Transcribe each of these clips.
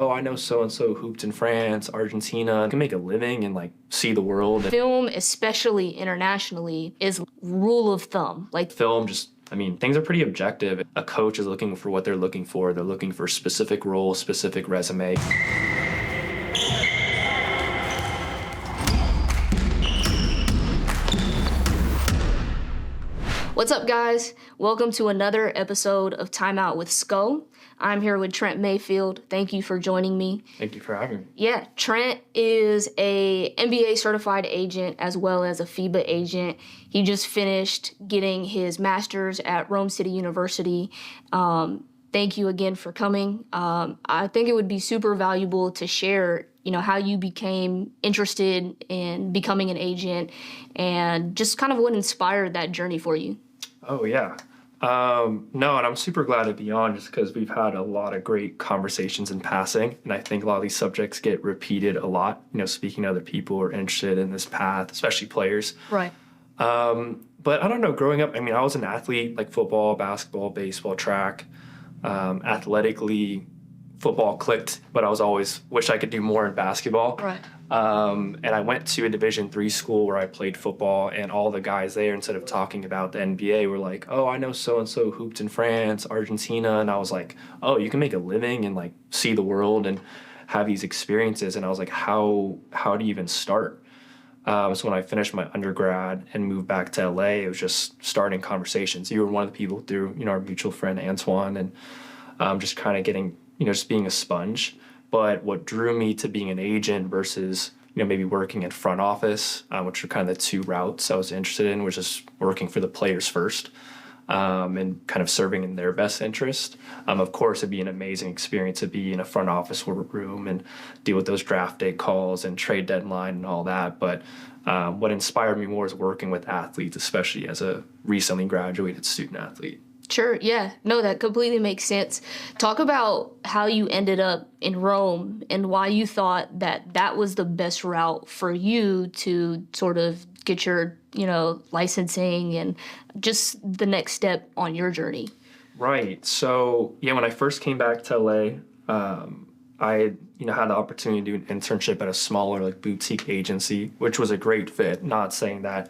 oh, I know so-and-so hooped in France, Argentina, can make a living and like see the world. Film, especially internationally, is rule of thumb. Like Film just, I mean, things are pretty objective. A coach is looking for what they're looking for. They're looking for specific role, specific resume. What's up, guys? Welcome to another episode of Timeout with Sko. I'm here with Trent Mayfield. Thank you for joining me. Thank you for having me. Yeah, Trent is a NBA-certified agent as well as a FIBA agent. He just finished getting his master's at Rome City University. Thank you again for coming. I think it would be super valuable to share, how you became interested in becoming an agent and just kind of what inspired that journey for you. Oh, yeah. No, and I'm super glad to be on just because we've had a lot of great conversations in passing. And I think a lot of these subjects get repeated a lot, speaking to other people who are interested in this path, especially players. Right. But I don't know, growing up, I was an athlete, like football, basketball, baseball, track. Athletically, football clicked, but I was always wish I could do more in basketball. Right. And I went to a Division III school where I played football, and all the guys there, instead of talking about the NBA, were like, oh, I know so-and-so hooped in France, Argentina. And I was like, oh, you can make a living and like see the world and have these experiences. And I was like, how do you even start? So when I finished my undergrad and moved back to LA, it was just starting conversations. You were one of the people through, our mutual friend Antoine, and just kind of getting, just being a sponge. But what drew me to being an agent versus, maybe working in front office, which are kind of the two routes I was interested in, was just working for the players first, and kind of serving in their best interest. Of course, it'd be an amazing experience to be in a front office room and deal with those draft day calls and trade deadline and all that. But what inspired me more is working with athletes, especially as a recently graduated student athlete. Sure, yeah. No, that completely makes sense. Talk about how you ended up in Rome and why you thought that that was the best route for you to sort of get your, licensing and just the next step on your journey. Right. So, yeah, when I first came back to LA, I had the opportunity to do an internship at a smaller, like, boutique agency, which was a great fit. Not saying that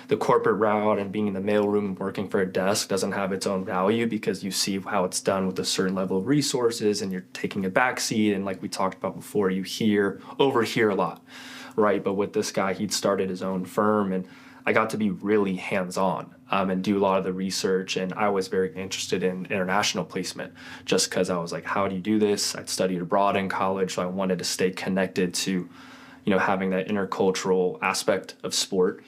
the corporate route and being in the mailroom and working for a desk doesn't have its own value, because you see how it's done with a certain level of resources and you're taking a back seat. And like we talked about before, you overhear a lot, right? But with this guy, he'd started his own firm, and I got to be really hands-on and do a lot of the research. And I was very interested in international placement just because I was like, how do you do this? I'd studied abroad in college, so I wanted to stay connected to, having that intercultural aspect of sport.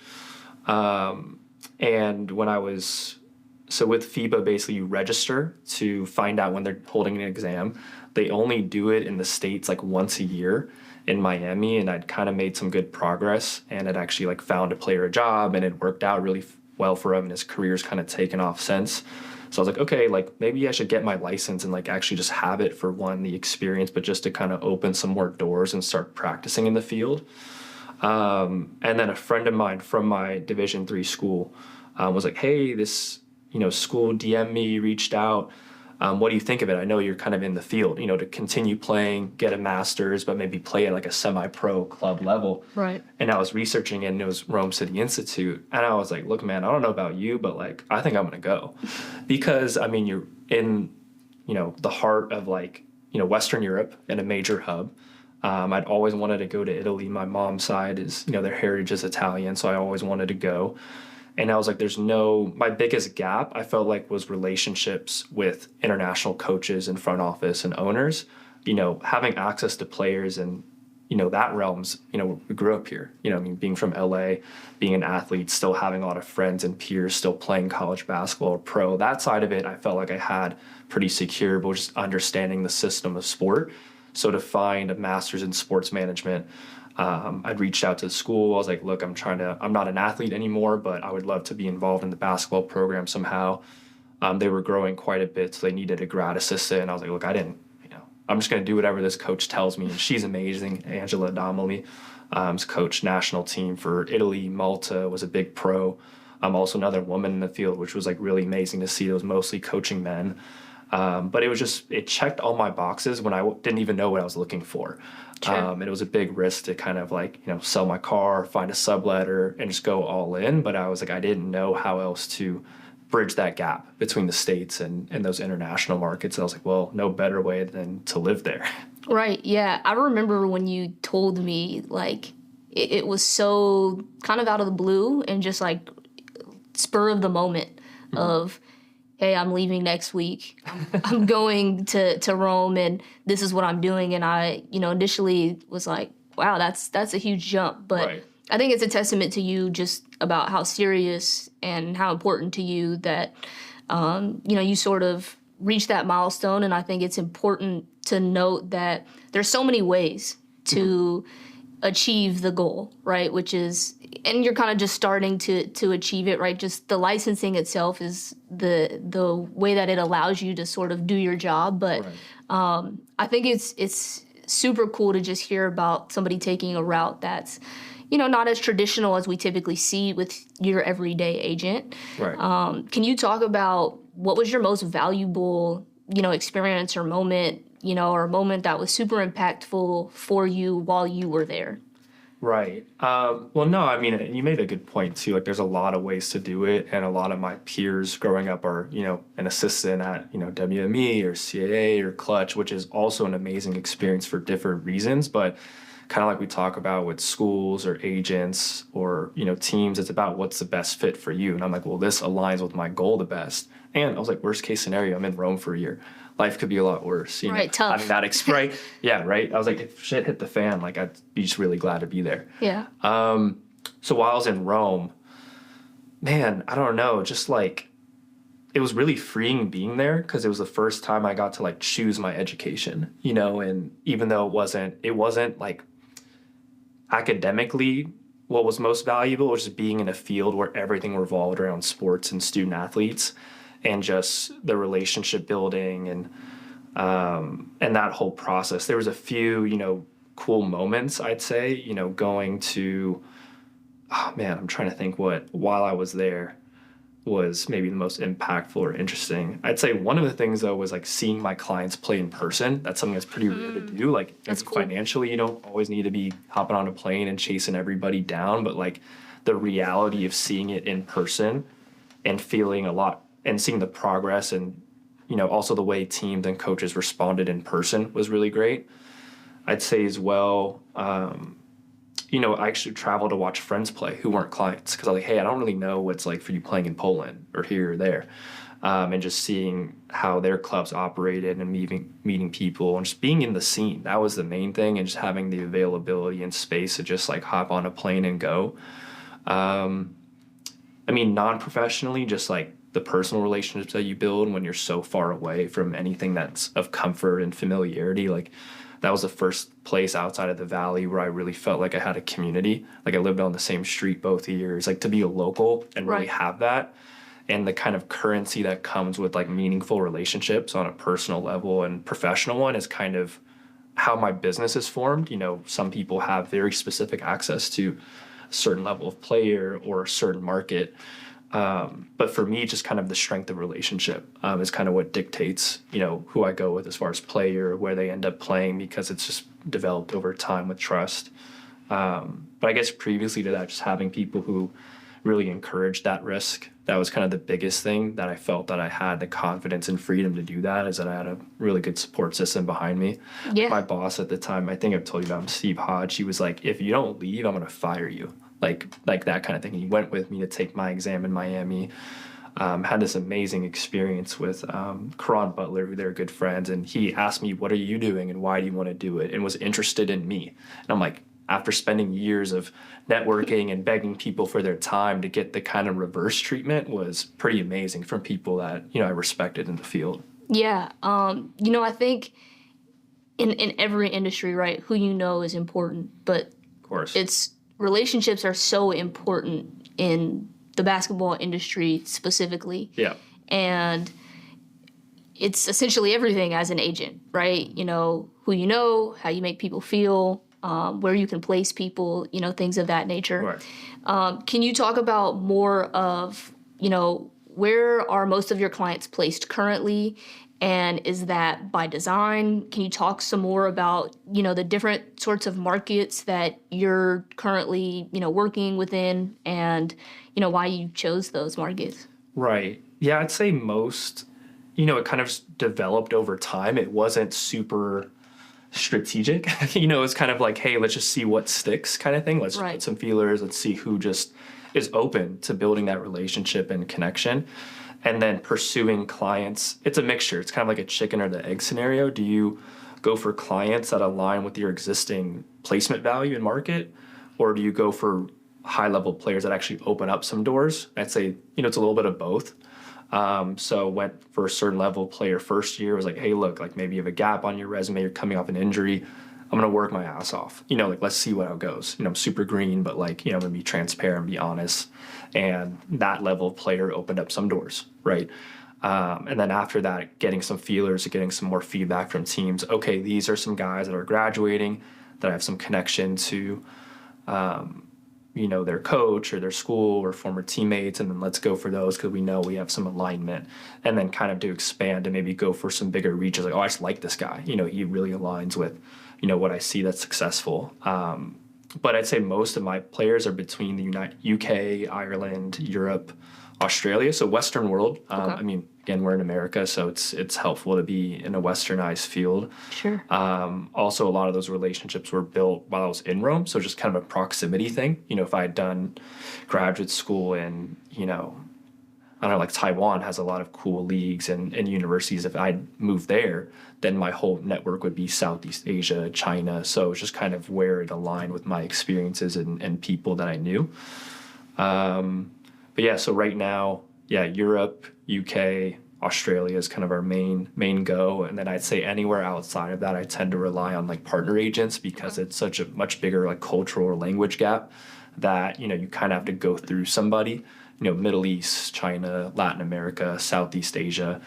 And when so with FIBA, basically you register to find out when they're holding an exam. They only do it in the States like once a year in Miami, and I'd kind of made some good progress and had actually like found a player a job, and it worked out really well for him, and his career's kind of taken off since. So I was like, okay, like maybe I should get my license and like actually just have it for the experience, but just to kind of open some more doors and start practicing in the field. And then a friend of mine from my Division III school was like, hey, this, school DM'd me, reached out. What do you think of it? I know you're kind of in the field, to continue playing, get a master's, but maybe play at like a semi-pro club level. Right. And I was researching it, and it was Rome City Institute. And I was like, look, man, I don't know about you, but like, I think I'm going to go. Because, you're in, the heart of like, Western Europe in a major hub. I'd always wanted to go to Italy. My mom's side is, their heritage is Italian, so I always wanted to go. And I was like, my biggest gap, I felt like, was relationships with international coaches and front office and owners, having access to players and, that realms, we grew up here, being from LA, being an athlete, still having a lot of friends and peers, still playing college basketball or pro. That side of it, I felt like I had pretty secure, but just understanding the system of sport. So to find a master's in sports management, I'd reached out to the school. I was like, look, I'm not an athlete anymore, but I would love to be involved in the basketball program somehow. They were growing quite a bit, so they needed a grad assistant. And I was like, look, I'm just going to do whatever this coach tells me. And she's amazing. Angela Domely, coached national team for Italy, Malta, was a big pro. Also another woman in the field, which was like really amazing to see. It was mostly coaching men. But it checked all my boxes when I didn't even know what I was looking for. Sure. And it was a big risk to kind of like, sell my car, find a subletter, and just go all in. But I was like, I didn't know how else to bridge that gap between the States and those international markets. And I was like, well, no better way than to live there. Right. Yeah. I remember when you told me, like, it was so kind of out of the blue and just like spur of the moment of, hey, I'm leaving next week. I'm going to Rome and this is what I'm doing. And I, initially was like, wow, that's a huge jump. But Right. I think it's a testament to you just about how serious and how important to you that, you sort of reached that milestone. And I think it's important to note that there's so many ways to achieve the goal, right? Which is, and you're kind of just starting to achieve it, right? Just the licensing itself is the way that it allows you to sort of do your job. But Right. I think it's super cool to just hear about somebody taking a route that's, not as traditional as we typically see with your everyday agent. Right. Can you talk about what was your most valuable, experience or moment, or a moment that was super impactful for you while you were there? Right. Well, no, I mean, you made a good point too. Like, there's a lot of ways to do it, and a lot of my peers growing up are, an assistant at, WME or CAA or Clutch, which is also an amazing experience for different reasons. But kind of like we talk about with schools or agents or, teams, it's about what's the best fit for you. And I'm like, well, this aligns with my goal the best. And I was like, worst case scenario, I'm in Rome for a year. Life could be a lot worse. Right, tough. Having that right? Yeah, right. I was like, if shit hit the fan, like I'd be just really glad to be there. Yeah. So while I was in Rome, man, I don't know, just like it was really freeing being there because it was the first time I got to like choose my education, and even though it wasn't like academically what was most valuable, was just being in a field where everything revolved around sports and student athletes and just the relationship building and that whole process. There was a few, cool moments, I'd say, going to, oh man, I'm trying to think what, while I was there, was maybe the most impactful or interesting. I'd say one of the things though was like seeing my clients play in person. That's something that's pretty rare to do. Like That's cool. Financially, you don't always need to be hopping on a plane and chasing everybody down, but like the reality of seeing it in person and feeling a lot and seeing the progress and, also the way teams and coaches responded in person was really great. I'd say as well, I actually traveled to watch friends play who weren't clients because I was like, hey, I don't really know what it's like for you playing in Poland or here or there. And just seeing how their clubs operated and meeting people and just being in the scene. That was the main thing, and just having the availability and space to just like hop on a plane and go. Non-professionally, just like the personal relationships that you build when you're so far away from anything that's of comfort and familiarity. Like that was the first place outside of the Valley where I really felt like I had a community. Like I lived on the same street both years. Like to be a local and really have that, and the kind of currency that comes with like meaningful relationships on a personal level and professional one is kind of how my business is formed. Some people have very specific access to a certain level of player or a certain market. But for me, just kind of the strength of relationship is kind of what dictates, who I go with as far as player, where they end up playing, because it's just developed over time with trust. But I guess previously to that, just having people who really encouraged that risk, that was kind of the biggest thing that I felt that I had the confidence and freedom to do that, is that I had a really good support system behind me. Yeah. My boss at the time, I think I've told you about him, Steve Hodge, he was like, if you don't leave, I'm going to fire you. Like that kind of thing. He went with me to take my exam in Miami. Had this amazing experience with Karan Butler, who they're good friends, and he asked me, what are you doing and why do you want to do it? And was interested in me. And I'm like, after spending years of networking and begging people for their time, to get the kind of reverse treatment was pretty amazing from people that, I respected in the field. Yeah. I think in every industry, right, who is important, but Of course. Relationships are so important in the basketball industry specifically. Yeah. And it's essentially everything as an agent, right? Who how you make people feel, where you can place people, things of that nature. Right. Can you talk about more of, where are most of your clients placed currently? And is that by design? Can you talk some more about, the different sorts of markets that you're currently, working within and, why you chose those markets? Right. Yeah, I'd say most, it kind of developed over time. It wasn't super strategic. It's kind of like, hey, let's just see what sticks kind of thing. Let's Right. put some feelers. Let's see who just is open to building that relationship and connection. And then pursuing clients. It's a mixture. It's kind of like a chicken or the egg scenario. Do you go for clients that align with your existing placement value and market? Or do you go for high level players that actually open up some doors? I'd say, it's a little bit of both. So went for a certain level player first year, was like, hey, look, like maybe you have a gap on your resume, you're coming off an injury. I'm gonna work my ass off. Like let's see how it goes. I'm super green, but like, I'm gonna be transparent, be honest. And that level of player opened up some doors, right? And then after that, getting some feelers, getting some more feedback from teams. Okay, these are some guys that are graduating that I have some connection to their coach or their school or former teammates, and then let's go for those because we know we have some alignment, and then kind of to expand and maybe go for some bigger reaches. Like, oh, I just like this guy. He really aligns with, what I see that's successful. But I'd say most of my players are between the UK, Ireland, Europe, Australia, so Western world. Okay. I mean, again, we're in America, so it's helpful to be in a westernized field. Sure. Also, a lot of those relationships were built while I was in Rome, so just kind of a proximity thing. If I had done graduate school in, I don't know, like Taiwan has a lot of cool leagues and universities. If I moved there, then my whole network would be Southeast Asia, China. So it's just kind of where it aligned with my experiences and people that I knew. But yeah, so right now, Europe, UK, Australia is kind of our main go. And then I'd say anywhere outside of that, I tend to rely on like partner agents because it's such a much bigger like cultural or language gap that, you kind of have to go through somebody, Middle East, China, Latin America, Southeast Asia.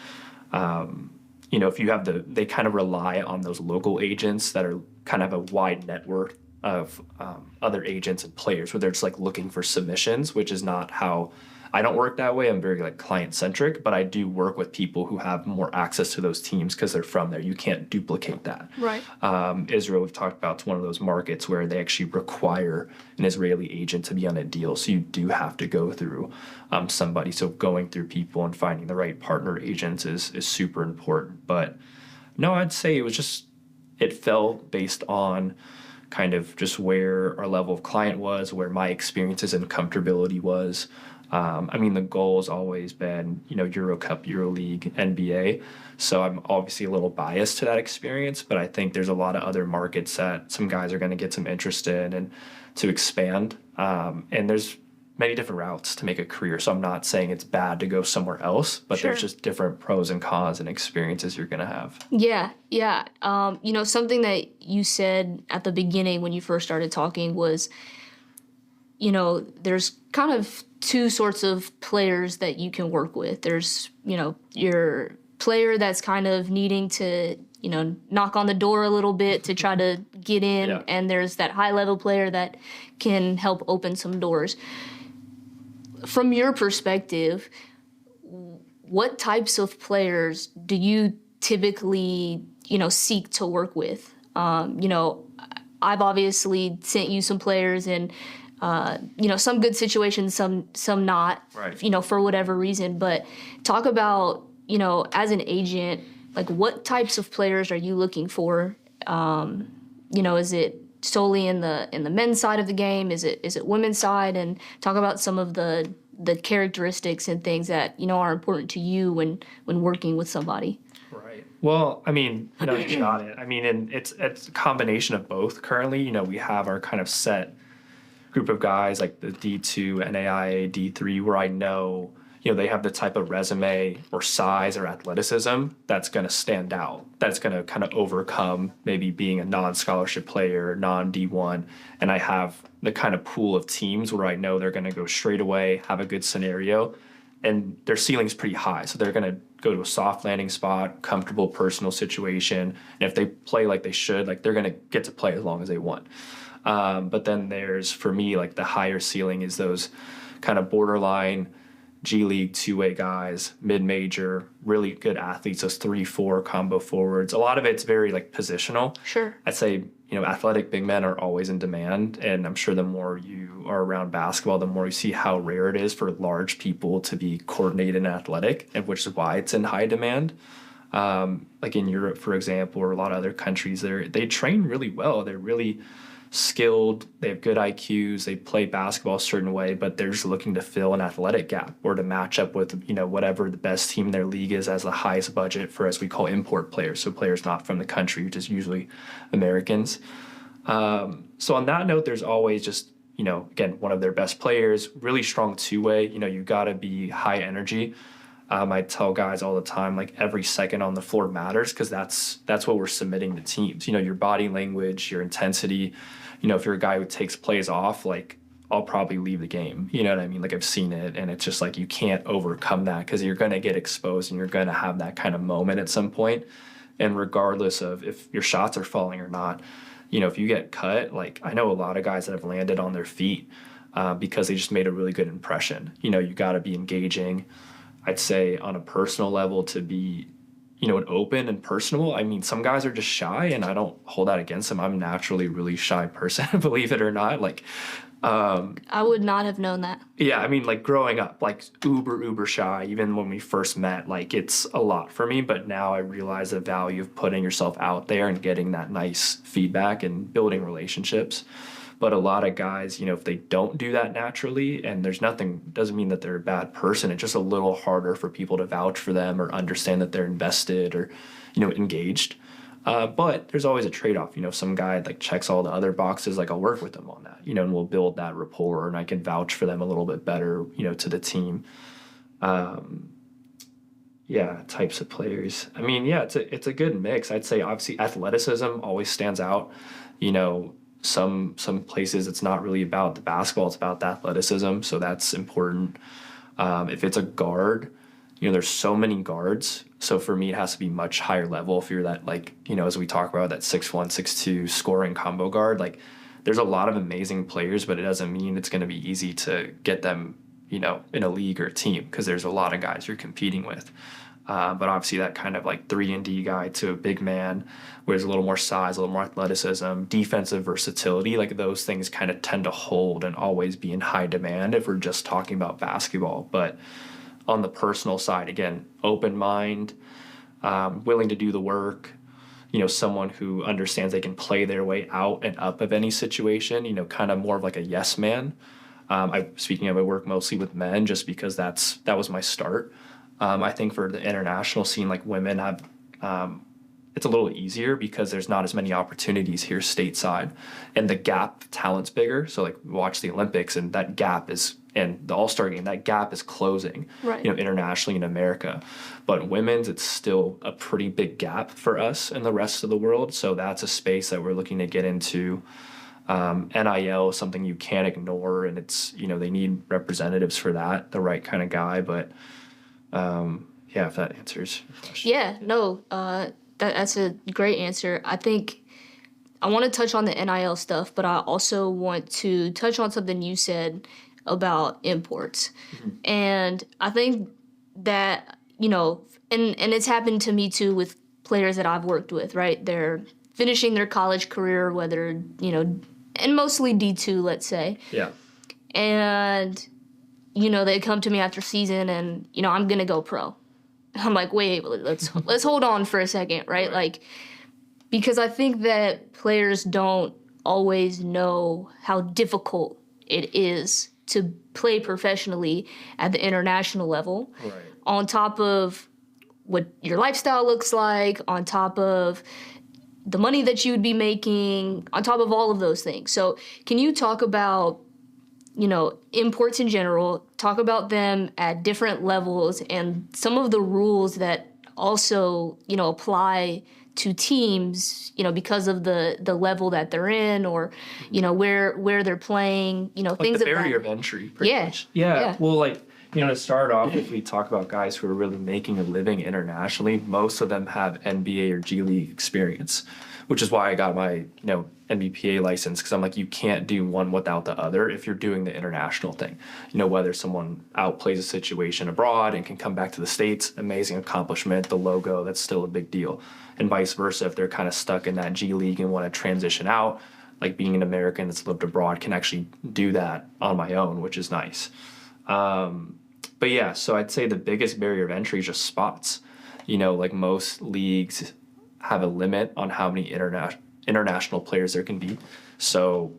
If you have they kind of rely on those local agents that are kind of a wide network of other agents and players where they're just like looking for submissions, which is not how I don't work that way. I'm very like client centric, but I do work with people who have more access to those teams because they're from there. You can't duplicate that. Right. Israel, we've talked about, it's one of those markets where they actually require an Israeli agent to be on a deal. So you do have to go through somebody. So going through people and finding the right partner agents is super important. But no, I'd say it fell based on kind of just where our level of client was, where my experiences and comfortability was. The goal has always been, Euro Cup, Euro League, NBA. So I'm obviously a little biased to that experience, but I think there's a lot of other markets that some guys are going to get some interest in and to expand. And there's many different routes to make a career. So I'm not saying it's bad to go somewhere else, but Sure. there's just different pros and cons and experiences you're going to have. Yeah, yeah. Something that you said at the beginning when you first started talking was, there's kind of two sorts of players that you can work with. There's, your player that's kind of needing to, knock on the door a little bit to try to get in, Yeah. and there's that high level player that can help open some doors. From your perspective, what types of players do you typically, seek to work with? I've obviously sent you some players and, some good situations, some not, Right. For whatever reason. But talk about, as an agent, like what types of players are you looking for? Is it solely in the men's side of the game? Is it women's side? And talk about some of the characteristics and things that are important to you when working with somebody. Right. Well, you got it. And it's a combination of both. Currently, we have our kind of set group of guys like the D2, NAIA, D3, where I know, they have the type of resume or size or athleticism that's going to stand out, that's going to kind of overcome maybe being a non-scholarship player, non-D1. And I have the kind of pool of teams where I know they're going to go straight away, have a good scenario, and their ceiling's pretty high. So they're going to go to a soft landing spot, comfortable personal situation. And if they play like they should, like they're going to get to play as long as they want. But then there's, for me, like the higher ceiling is those kind of borderline G League two-way guys, mid-major, really good athletes, those 3-4 combo forwards. A lot of it's very like positional. Sure. I'd say, athletic big men are always in demand, and I'm sure the more you are around basketball, the more you see how rare it is for large people to be coordinated and athletic, and which is why it's in high demand. Like in Europe, for example, or a lot of other countries, they train really well. They're really skilled, they have good IQs, they play basketball a certain way, but they're just looking to fill an athletic gap or to match up with, whatever the best team in their league is as the highest budget for, as we call, import players. So players not from the country, which is usually Americans. So on that note, there's always just, again, one of their best players, really strong two-way, you got to be high energy. I tell guys all the time, like every second on the floor matters because that's what we're submitting to teams. Your body language, your intensity. If you're a guy who takes plays off, like I'll probably leave the game. You know what I mean? Like I've seen it, and it's just like you can't overcome that because you're going to get exposed and you're going to have that kind of moment at some point. And regardless of if your shots are falling or not, if you get cut, like I know a lot of guys that have landed on their feet because they just made a really good impression. You got to be engaging. I'd say on a personal level to be, an open and personable. I mean, some guys are just shy, and I don't hold that against them. I'm naturally a really shy person, believe it or not. Like, I would not have known that. yeah, I mean, like growing up, like uber shy, even when we first met, like it's a lot for me. But now I realize the value of putting yourself out there and getting that nice feedback and building relationships. But a lot of guys, if they don't do that naturally, and doesn't mean that they're a bad person. It's just a little harder for people to vouch for them or understand that they're invested or, engaged. But there's always a trade-off. If some guy like checks all the other boxes, like I'll work with them on that, and we'll build that rapport, and I can vouch for them a little bit better, to the team. Yeah, types of players. I mean, yeah, it's a good mix. I'd say obviously athleticism always stands out. Some places it's not really about the basketball, it's about the athleticism, so that's important. If it's a guard, there's so many guards, so for me it has to be much higher level. If you're that, like, as we talk about, that 6'1", 6'2" scoring combo guard, like there's a lot of amazing players, but it doesn't mean it's going to be easy to get them, in a league or a team, because there's a lot of guys you're competing with. But obviously that kind of like 3-and-D guy to a big man where there's a little more size, a little more athleticism, defensive versatility, like those things kind of tend to hold and always be in high demand if we're just talking about basketball. But on the personal side, again, open mind, willing to do the work, someone who understands they can play their way out and up of any situation, kind of more of like a yes man. I work mostly with men just because that was my start. I think for the international scene, like women have, it's a little easier because there's not as many opportunities here stateside, and the gap talent's bigger. So like watch the Olympics, and that gap is, and the All-Star game, that gap is closing, right, internationally in America. But women's, it's still a pretty big gap for us and the rest of the world. So that's a space that we're looking to get into. NIL is something you can't ignore, and it's, they need representatives for that, the right kind of guy. But yeah, if that answers your question. Yeah, no, that's a great answer. I think I want to touch on the NIL stuff, but I also want to touch on something you said about imports. Mm-hmm. And I think that, and it's happened to me too with players that I've worked with, right? They're finishing their college career, whether, and mostly D2, let's say. Yeah. And they come to me after season and, I'm going to go pro. I'm like, wait, let's hold on for a second, right? Like, because I think that players don't always know how difficult it is to play professionally at the international level. Right. On top of what your lifestyle looks like, on top of the money that you would be making, on top of all of those things. So can you talk about, imports in general, talk about them at different levels and some of the rules that also, apply to teams, because of the level that they're in, or, where they're playing, like things the like barrier that. of entry, pretty much. Yeah. Yeah. Well, like, to start off, if we talk about guys who are really making a living internationally, most of them have NBA or G League experience, which is why I got my, NBPA license, because I'm like, you can't do one without the other if you're doing the international thing. Whether someone outplays a situation abroad and can come back to the States, amazing accomplishment, the logo, that's still a big deal. And vice versa, if they're kind of stuck in that G League and want to transition out, like being an American that's lived abroad can actually do that on my own, which is nice. But yeah, so I'd say the biggest barrier of entry is just spots. Like most leagues have a limit on how many international players there can be. So,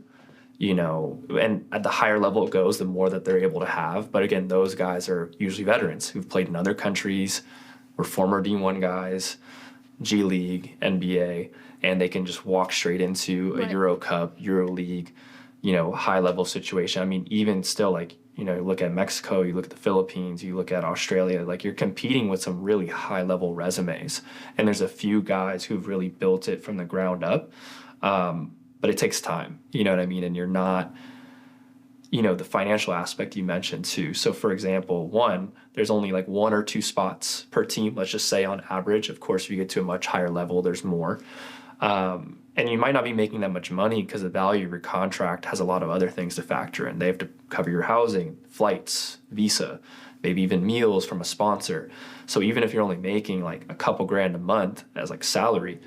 and at the higher level it goes, the more that they're able to have. But again, those guys are usually veterans who've played in other countries, were former D1 guys, G League, NBA, and they can just walk straight into a Euro Cup, Euro League, high level situation. I mean, even still, like, you look at Mexico, you look at the Philippines, you look at Australia, like you're competing with some really high level resumes. And there's a few guys who've really built it from the ground up. But it takes time, you know what I mean? And you're not, the financial aspect you mentioned too. So for example, there's only like 1 or 2 spots per team, let's just say on average. Of course, if you get to a much higher level, there's more. And you might not be making that much money because the value of your contract has a lot of other things to factor in. They have to cover your housing, flights, visa, maybe even meals from a sponsor. So even if you're only making like a couple grand a month as like salary,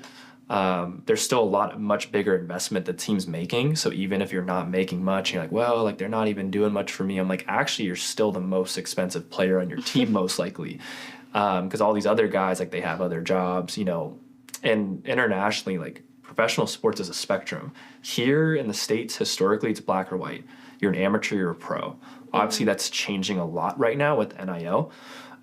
there's still much bigger investment the team's making. So even if you're not making much, you're like, well, like they're not even doing much for me. I'm like, actually, you're still the most expensive player on your team, most likely. Because all these other guys, like they have other jobs, and internationally, like professional sports is a spectrum. Here in the States, historically, it's black or white. You're an amateur, you're a pro. Obviously, that's changing a lot right now with NIL.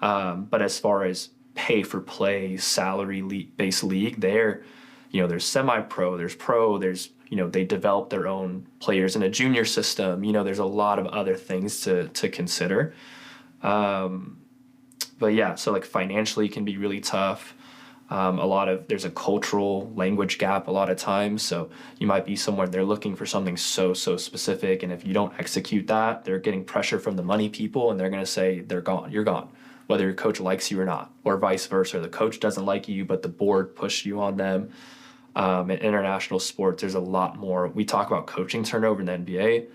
But as far as pay for play, salary-based league, there's semi-pro, there's pro, there's, they develop their own players in a junior system. There's a lot of other things to consider. But yeah, so like financially can be really tough. There's a cultural language gap a lot of times. So you might be somewhere they're looking for something so specific. And if you don't execute that, they're getting pressure from the money people and they're going to say they're gone. You're gone, whether your coach likes you or not, or vice versa. The coach doesn't like you, but the board pushed you on them. In international sports, there's a lot more. We talk about coaching turnover in the NBA.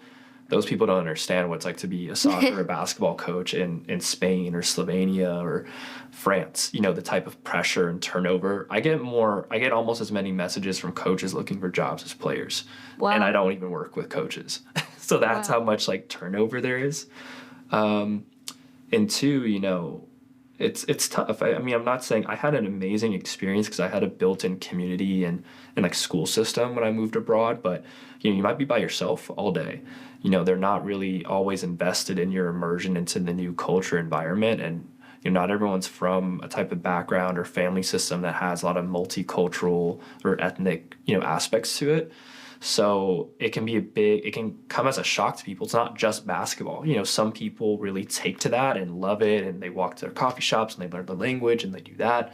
Those people don't understand what it's like to be a soccer or basketball coach in Spain or Slovenia or France, the type of pressure and turnover. I get almost as many messages from coaches looking for jobs as players. Wow. And I don't even work with coaches. So that's how much like turnover there is. And two, it's tough. I mean, I'm not saying I had an amazing experience because I had a built-in community and like school system when I moved abroad, but you might be by yourself all day. They're not really always invested in your immersion into the new culture environment, and not everyone's from a type of background or family system that has a lot of multicultural or ethnic aspects to it. So it can come as a shock to people. It's not just basketball. Some people really take to that and love it, and they walk to their coffee shops and they learn the language and they do that.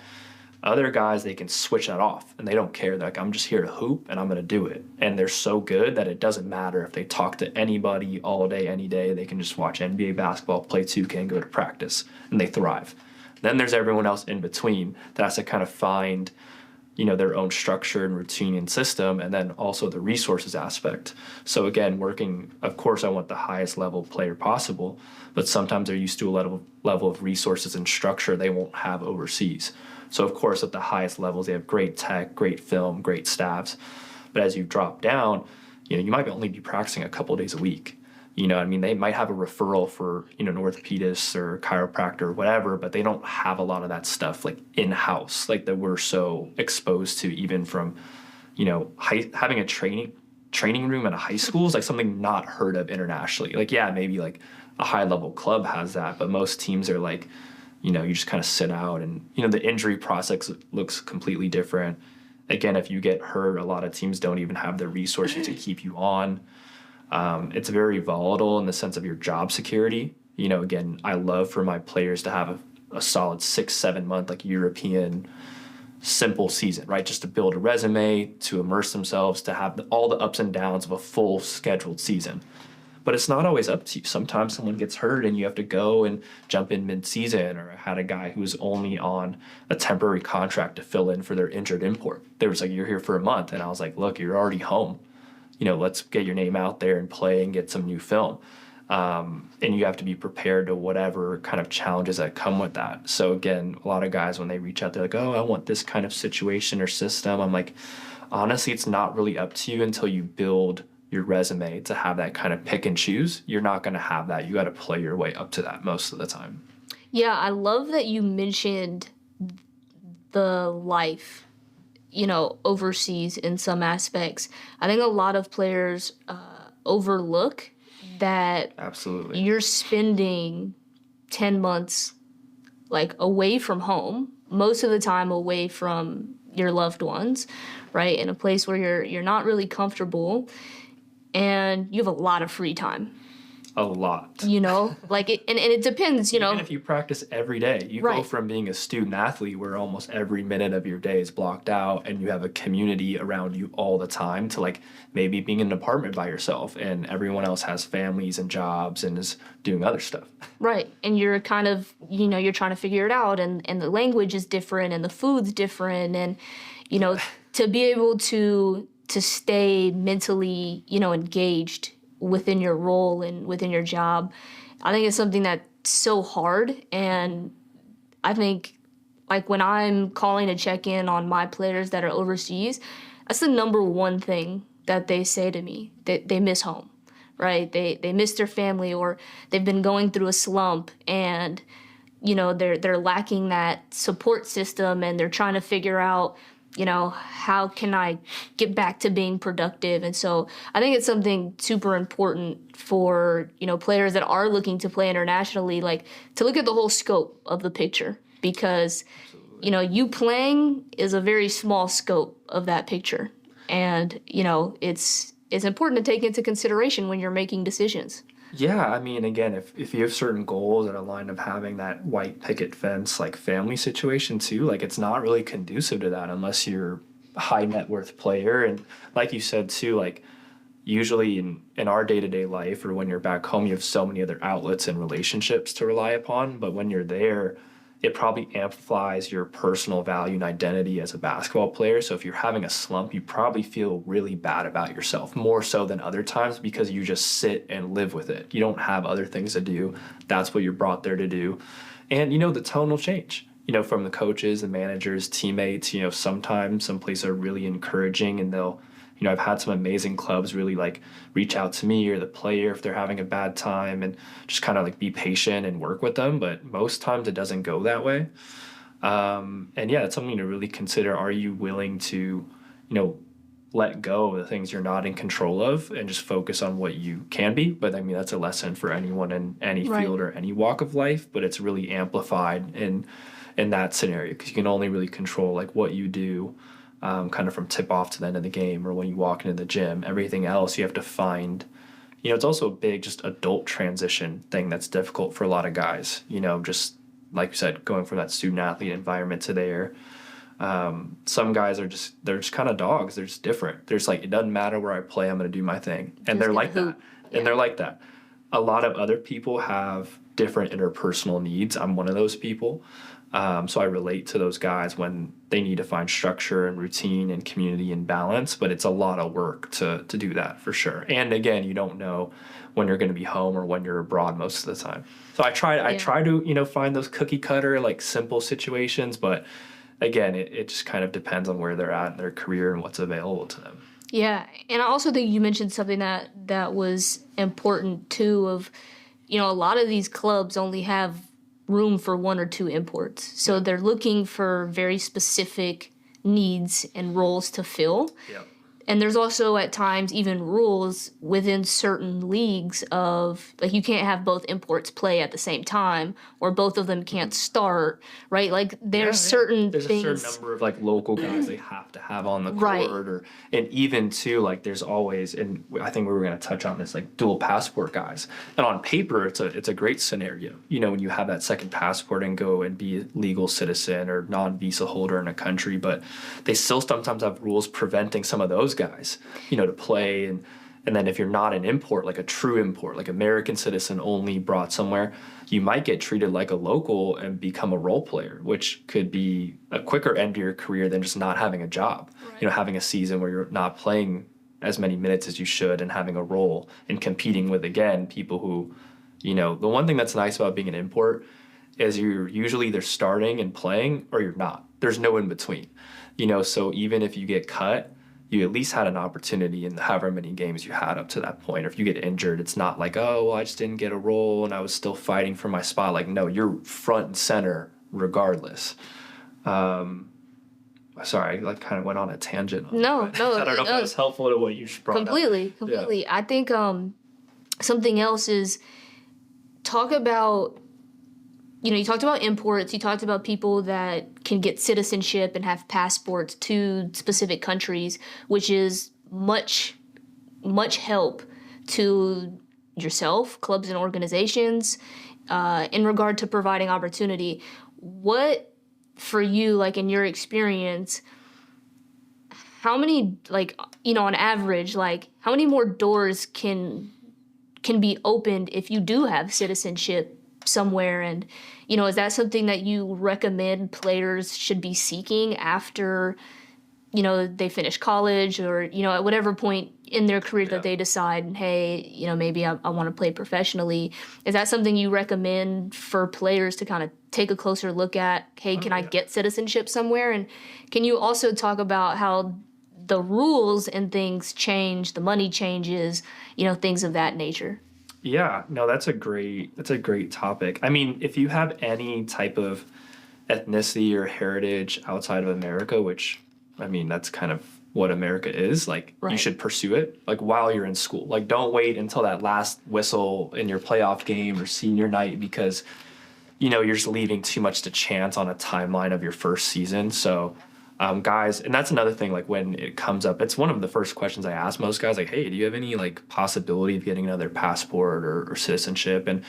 Other guys, they can switch that off and they don't care. They're like, I'm just here to hoop and I'm going to do it. And they're so good that it doesn't matter if they talk to anybody all day, any day. They can just watch NBA basketball, play 2K, and go to practice, and they thrive. Then there's everyone else in between that has to kind of find their own structure and routine and system, and then also the resources aspect. So again, working, of course, I want the highest level player possible, but sometimes they're used to a level of resources and structure they won't have overseas. So of course, at the highest levels, they have great tech, great film, great staffs. But as you drop down, you might only be practicing a couple of days a week. They might have a referral for, an orthopedist or chiropractor or whatever, but they don't have a lot of that stuff like in-house, like that we're so exposed to even from, having a training room at a high school is like something not heard of internationally. Like, yeah, maybe like a high level club has that, but most teams are like, you just kind of sit out and, the injury process looks completely different. Again, if you get hurt, a lot of teams don't even have the resources to keep you on. It's very volatile in the sense of your job security. Again, I love for my players to have a solid 6-7 month, like European simple season, right? Just to build a resume, to immerse themselves, to have all the ups and downs of a full scheduled season. But it's not always up to you. Sometimes someone gets hurt and you have to go and jump in mid-season. Or I had a guy who was only on a temporary contract to fill in for their injured import. They was like, "You're here for a month." And I was like, "Look, you're already home. Let's get your name out there and play and get some new film." And you have to be prepared to whatever kind of challenges that come with that. So again, a lot of guys, when they reach out, they're like, "Oh, I want this kind of situation or system." I'm like, honestly, it's not really up to you until you build your resume to have that kind of pick and choose. You're not going to have that. You got to play your way up to that most of the time. Yeah, I love that you mentioned the life, overseas in some aspects. I think a lot of players overlook that Absolutely. you're spending 10 months like away from home, most of the time away from your loved ones, right? In a place where you're not really comfortable and you have a lot of free time. A lot. Like and it depends, Even if you practice every day, you Right. go from being a student athlete where almost every minute of your day is blocked out and you have a community around you all the time to like maybe being in an apartment by yourself and everyone else has families and jobs and is doing other stuff. Right. And you're kind of, you're trying to figure it out and the language is different and the food's different and, to be able to stay mentally, engaged within your role and within your job, I think it's something that's so hard. And I think like when I'm calling to check in on my players that are overseas, that's the number one thing that they say to me. They miss home, right? They miss their family or they've been going through a slump and they're lacking that support system and they're trying to figure out how can I get back to being productive? And so I think it's something super important for, players that are looking to play internationally, like to look at the whole scope of the picture because, you playing is a very small scope of that picture. And, it's important to take into consideration when you're making decisions. Yeah, I mean, again, if you have certain goals that align of having that white picket fence, like family situation too, like it's not really conducive to that unless you're a high net worth player. And like you said too, like usually in our day-to-day life or when you're back home, you have so many other outlets and relationships to rely upon. But when you're there, it probably amplifies your personal value and identity as a basketball player. So if you're having a slump, you probably feel really bad about yourself, more so than other times because you just sit and live with it. You don't have other things to do. That's what you're brought there to do. And, the tone will change, from the coaches and managers, teammates. Sometimes some places are really encouraging and they'll, I've had some amazing clubs really like reach out to me or the player if they're having a bad time and just kind of like be patient and work with them. But most times it doesn't go that way. And yeah, it's something to really consider. Are you willing to, let go of the things you're not in control of and just focus on what you can be? But I mean, that's a lesson for anyone in any Right. field or any walk of life, but it's really amplified in that scenario because you can only really control like what you do. Kind of from tip off to the end of the game or when you walk into the gym. Everything else you have to find. It's also a big just adult transition thing that's difficult for a lot of guys. Just like you said, going from that student athlete environment to there. Some guys they're just kind of dogs. They're just different. There's like, it doesn't matter where I play, I'm going to do my thing. And they're like that. And they're like that. A lot of other people have different interpersonal needs. I'm one of those people. So I relate to those guys when they need to find structure and routine and community and balance, but it's a lot of work to do that for sure. And again, you don't know when you're going to be home or when you're abroad most of the time. So I try to, find those cookie cutter, like simple situations, but again, it just kind of depends on where they're at in their career and what's available to them. Yeah, and I also think you mentioned something that was important too of, a lot of these clubs only have room for one or two imports. So they're looking for very specific needs and roles to fill. Yep. And there's also at times even rules within certain leagues of like you can't have both imports play at the same time or both of them can't start, right? Like there's certain there's things. a certain number of like local guys they have to have on the Right. court and even too like there's always, and I think we were going to touch on this, like dual passport guys. And on paper it's a great scenario, when you have that second passport and go and be a legal citizen or non-visa holder in a country, but they still sometimes have rules preventing some of those guys, to play And then if you're not an import, like a true import, like American citizen only brought somewhere, you might get treated like a local and become a role player, which could be a quicker end to your career than just not having a job. Right. You know, having a season where you're not playing as many minutes as you should and having a role and competing with, again, people who, you know, the one thing that's nice about being an import is you're usually either starting and playing or you're not. There's no in between. You know, so even if you get cut, you at least had an opportunity in however many games you had up to that point. Or if you get injured, it's not like, oh, well, I just didn't get a role and I was still fighting for my spot. Like, no, you're front and center regardless. Sorry, I like kind of went on a tangent. No, no, I don't know if that was helpful to what you brought up. Completely. I think something else is talk about, you know, you talked about imports, you talked about people that can get citizenship and have passports to specific countries, which is much help to yourself, clubs and organizations, in regard to providing opportunity. What, for you, like in your experience, how many, like, you know, on average, like how many more doors can be opened if you do have citizenship somewhere? And, you know, is that something that you recommend players should be seeking after, you know, they finish college or, you know, at whatever point in their career that they decide, hey, you know, maybe I want to play professionally? Is that something you recommend for players to kind of take a closer look at? Hey, can I get citizenship somewhere? And can you also talk about how the rules and things change, the money changes, you know, things of that nature? Yeah, no, that's a great topic. I mean, if you have any type of ethnicity or heritage outside of America, which, I mean, that's kind of what America is, like, you should pursue it, like, while you're in school. Like, don't wait until that last whistle in your playoff game or senior night because, you know, you're just leaving too much to chance on a timeline of your first season. So, guys, and that's another thing, like, when it comes up, it's one of the first questions I ask most guys, like, hey, do you have any, like, possibility of getting another passport or citizenship? And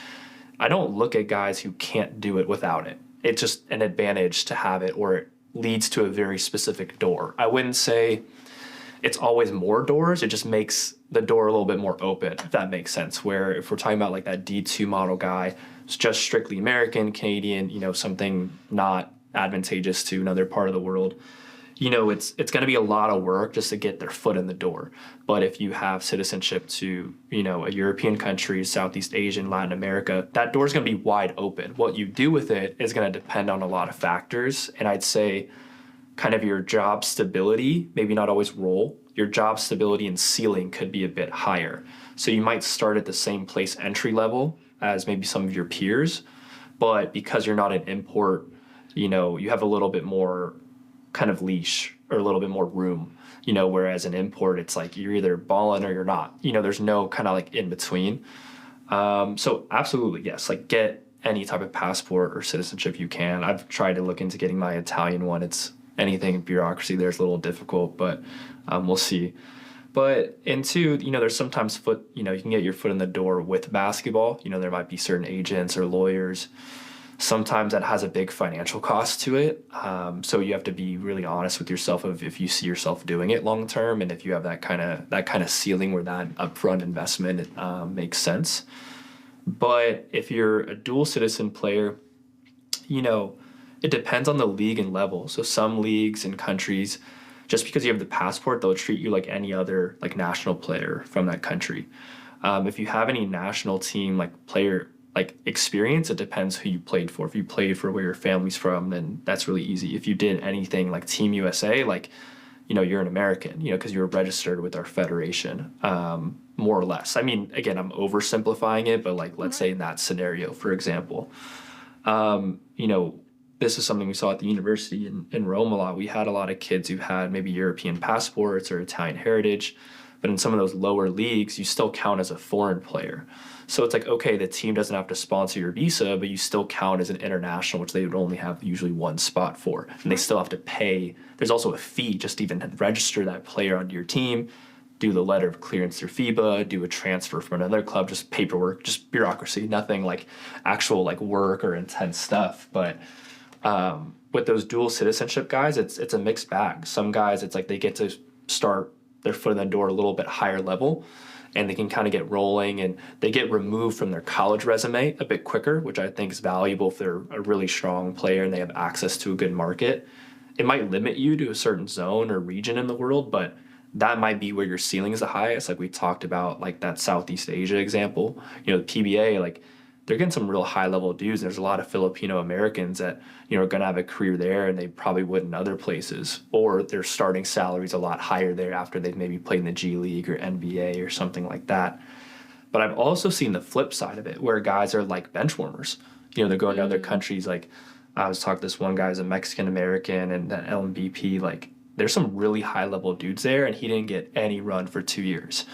I don't look at guys who can't do it without it. It's just an advantage to have it, or it leads to a very specific door. I wouldn't say it's always more doors. It just makes the door a little bit more open, if that makes sense. Where if we're talking about like that D2 model guy, it's just strictly American, Canadian, you know, something not advantageous to another part of the world. You know, it's going to be a lot of work just to get their foot in the door. But if you have citizenship to, you know, a European country, Southeast Asian, Latin America, that door's going to be wide open. What you do with it is going to depend on a lot of factors. And I'd say kind of your job stability, maybe not always role, your job stability and ceiling could be a bit higher. So you might start at the same place entry level as maybe some of your peers, but because you're not an import, you know, you have a little bit more kind of leash or a little bit more room, you know, whereas an import, it's like you're either balling or you're not, you know, there's no kind of like in between. So absolutely, yes, like get any type of passport or citizenship you can. I've tried to look into getting my Italian one. It's anything bureaucracy there's a little difficult, but we'll see. But and two, you know, there's sometimes you can get your foot in the door with basketball. You know, there might be certain agents or lawyers. Sometimes that has a big financial cost to it. So you have to be really honest with yourself of if you see yourself doing it long term, and if you have that kind of ceiling where that upfront investment makes sense. But if you're a dual citizen player, you know, it depends on the league and level. So some leagues and countries, just because you have the passport, they'll treat you like any other like national player from that country. If you have any national team like player like experience, it depends who you played for. If you played for where your family's from, then that's really easy. If you did anything like Team USA, like, you know, you're an American, you know, because you're registered with our federation, more or less. I mean, again, I'm oversimplifying it, but like, let's say in that scenario, for example, you know, this is something we saw at the university in Rome a lot. We had a lot of kids who had maybe European passports or Italian heritage, but in some of those lower leagues, you still count as a foreign player. So it's like, okay, the team doesn't have to sponsor your visa, but you still count as an international, which they would only have usually one spot for. And they still have to pay. There's also a fee just to even register that player onto your team, do the letter of clearance through FIBA, do a transfer from another club, just paperwork, just bureaucracy, nothing like actual like work or intense stuff. But with those dual citizenship guys, it's a mixed bag. Some guys, it's like they get to start their foot in the door a little bit higher level, and they can kind of get rolling, and they get removed from their college resume a bit quicker, which I think is valuable if they're a really strong player and they have access to a good market. It might limit you to a certain zone or region in the world, but that might be where your ceiling is the highest. Like we talked about, like that Southeast Asia example, the PBA, like they're getting some real high level dudes. There's a lot of Filipino Americans that, are going to have a career there and they probably would in other places, or their starting salary's a lot higher there after they've maybe played in the G League or NBA or something like that. But I've also seen the flip side of it where guys are like bench warmers. They're going to other countries. Like I was talking to this one guy who's a Mexican American and that LMVP, like there's some really high level dudes there and he didn't get any run for 2 years.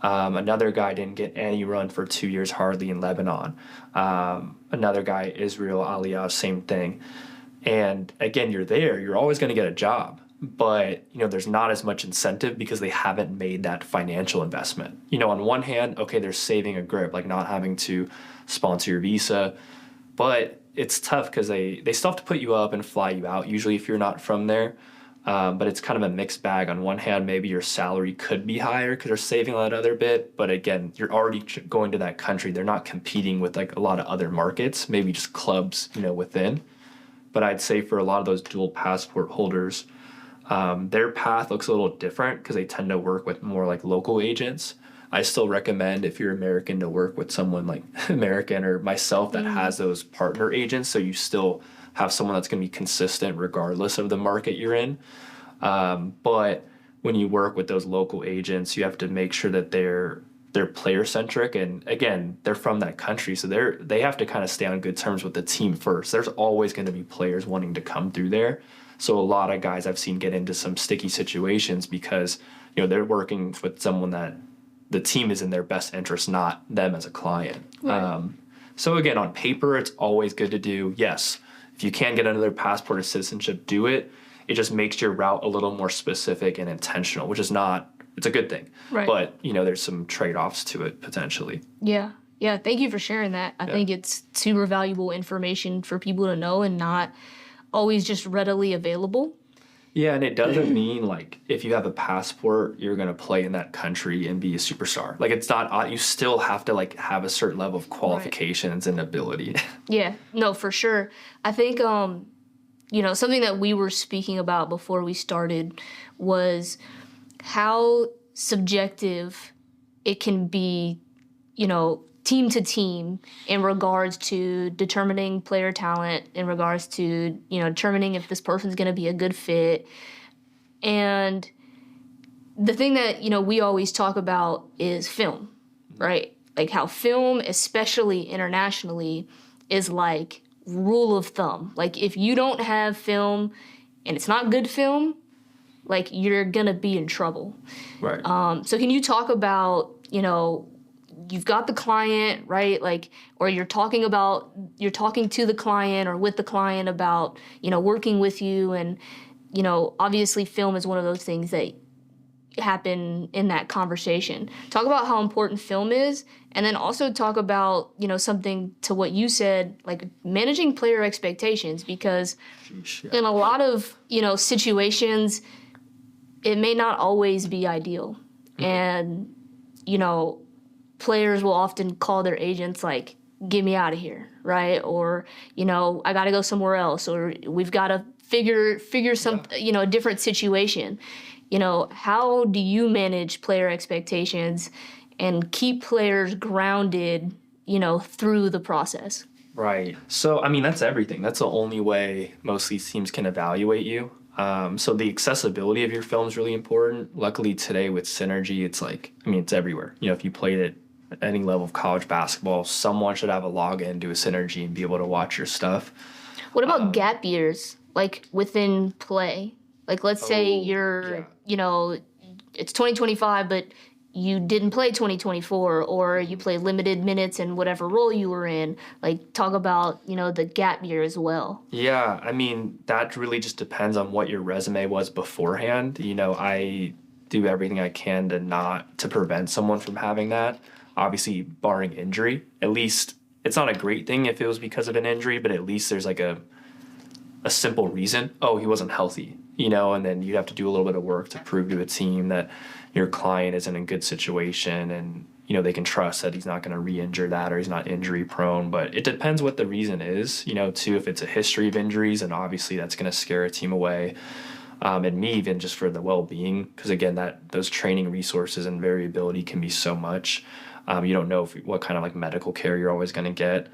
Another guy didn't get any run for 2 years hardly in Lebanon. Another guy, Israel Aliyah, same thing. And again, you're there, you're always going to get a job. But, there's not as much incentive because they haven't made that financial investment. On one hand, okay, they're saving a grip, like not having to sponsor your visa. But it's tough because they still have to put you up and fly you out, usually if you're not from there. But it's kind of a mixed bag. On one hand, maybe your salary could be higher because they're saving that other bit. But again, you're already going to that country. They're not competing with like a lot of other markets, maybe just clubs, within. But I'd say for a lot of those dual passport holders, their path looks a little different because they tend to work with more like local agents. I still recommend if you're American to work with someone like American or myself that has those partner agents, so you still have someone that's going to be consistent regardless of the market you're in. But when you work with those local agents, you have to make sure that they're player centric, and again, they're from that country, so they have to kind of stay on good terms with the team first. There's always going to be players wanting to come through there. So a lot of guys I've seen get into some sticky situations because they're working with someone that the team is in their best interest, not them as a client. Right. So again, on paper, it's always good to do. Yes, if you can get another passport or citizenship, do it. It just makes your route a little more specific and intentional, which is not, it's a good thing. Right. But, there's some trade-offs to it potentially. Yeah. Yeah. Thank you for sharing that. I think it's super valuable information for people to know and not always just readily available. Yeah, and it doesn't mean like if you have a passport, you're going to play in that country and be a superstar. Like it's not, you still have to like have a certain level of qualifications and ability. Yeah, no, for sure. I think, something that we were speaking about before we started was how subjective it can be, team to team in regards to determining player talent, in regards to, determining if this person's going to be a good fit. And the thing that, we always talk about is film, right? Like how film, especially internationally, is like rule of thumb. Like if you don't have film and it's not good film, like you're going to be in trouble. Right. So can you talk about, you've got the client, right? Like, or you're talking to the client or with the client about, working with you. And, obviously film is one of those things that happen in that conversation. Talk about how important film is, and then also talk about, something to what you said, like managing player expectations, because in a lot of, situations, it may not always be ideal. Mm-hmm. And, players will often call their agents like, get me out of here, right? Or, I got to go somewhere else, or we've got to figure some, a different situation. How do you manage player expectations and keep players grounded, through the process? Right. So, that's everything. That's the only way most of these teams can evaluate you. So the accessibility of your film is really important. Luckily today with Synergy, it's like, it's everywhere. If you played it at any level of college basketball, someone should have a login to a Synergy and be able to watch your stuff. What about gap years, like within play? Like let's say you're, it's 2025, but you didn't play 2024, or you play limited minutes in whatever role you were in. Like talk about, the gap year as well. Yeah, that really just depends on what your resume was beforehand. I do everything I can to prevent someone from having that. Obviously, barring injury. At least it's not a great thing if it was because of an injury, but at least there's like a simple reason. Oh, he wasn't healthy. and then you have to do a little bit of work to prove to a team that your client is in a good situation and, they can trust that he's not going to re-injure that or he's not injury prone. But it depends what the reason is, too. If it's a history of injuries, and obviously that's going to scare a team away. And me, even just for the well-being, because again, those training resources and variability can be so much. You don't know what kind of like medical care you're always going to get.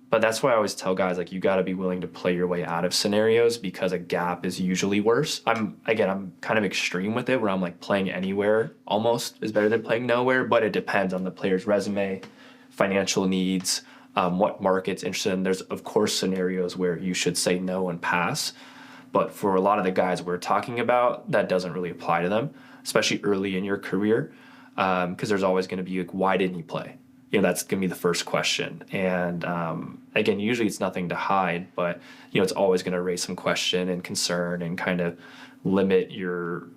But that's why I always tell guys, like, you got to be willing to play your way out of scenarios because a gap is usually worse. I'm kind of extreme with it where I'm like playing anywhere almost is better than playing nowhere, but it depends on the player's resume, financial needs, what market's interested in. There's, of course, scenarios where you should say no and pass. But for a lot of the guys we're talking about, that doesn't really apply to them, especially early in your career, because there's always going to be like, why didn't you play? That's going to be the first question. And again, usually it's nothing to hide, but, it's always going to raise some question and concern and kind of limit your,